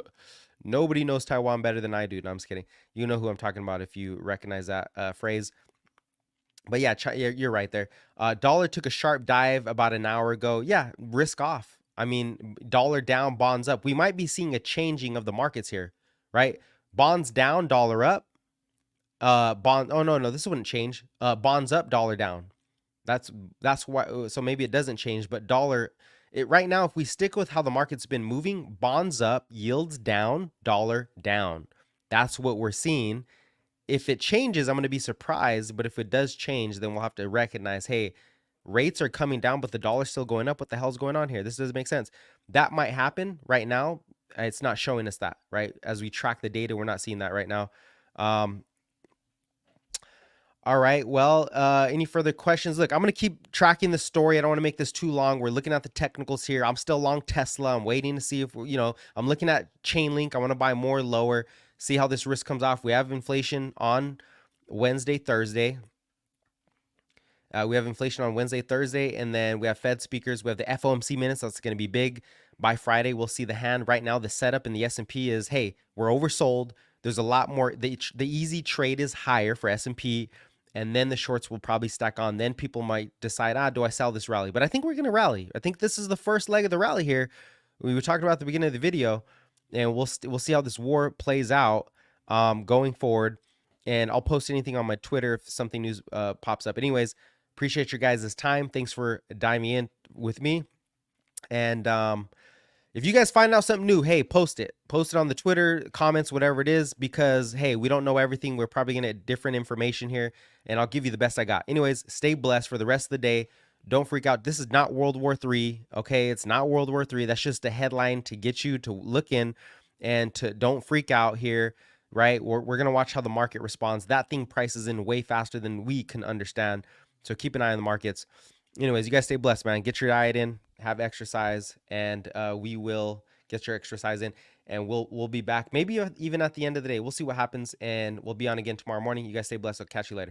Nobody knows Taiwan better than I do. No, I'm just kidding. You know who I'm talking about if you recognize that phrase. But yeah, you're right there. Dollar took a sharp dive about an hour ago. Yeah, risk off. I mean, dollar down, bonds up. We might be seeing a changing of the markets here, right? Bonds down, dollar up. Oh no, this wouldn't change. Bonds up, dollar down. That's why. So maybe it doesn't change, but right now, if we stick with how the market's been moving, bonds up, yields down, dollar down. That's what we're seeing. If it changes, I'm going to be surprised. But if it does change, then we'll have to recognize, hey, rates are coming down, but the dollar's still going up. What the hell's going on here? This doesn't make sense. That might happen right now. It's not showing us that, right? As we track the data, we're not seeing that right now. All right. Well, any further questions? Look, I'm going to keep tracking the story. I don't want to make this too long. We're looking at the technicals here. I'm still long Tesla. I'm waiting to see if, I'm looking at Chainlink. I want to buy more lower, see how this risk comes off. We have inflation on Wednesday, Thursday. We have inflation on Wednesday, Thursday, and then we have Fed speakers. We have the FOMC minutes. That's going to be big. By Friday, we'll see the hand. Right now, the setup in the S&P is, hey, we're oversold. There's a lot more. The easy trade is higher for S&P. And then the shorts will probably stack on. Then people might decide, do I sell this rally? But I think we're going to rally. I think this is the first leg of the rally here. We were talking about at the beginning of the video, and we'll see how this war plays out going forward. And I'll post anything on my Twitter if something news pops up. Anyways, appreciate your guys' time. Thanks for diving in with me. And if you guys find out something new, hey, post it. Post it on the Twitter, comments, whatever it is, because, hey, we don't know everything. We're probably going to get different information here, and I'll give you the best I got. Anyways, stay blessed for the rest of the day. Don't freak out. This is not World War III, okay? It's not World War III. That's just a headline to get you to look in and to don't freak out here, right? We're going to watch how the market responds. That thing prices in way faster than we can understand, so keep an eye on the markets. Anyways, you guys stay blessed, man. Get your diet in, have exercise, and we will get your exercise in, and we'll be back maybe even at the end of the day. We'll see what happens, and we'll be on again tomorrow morning. You guys stay blessed. I'll catch you later.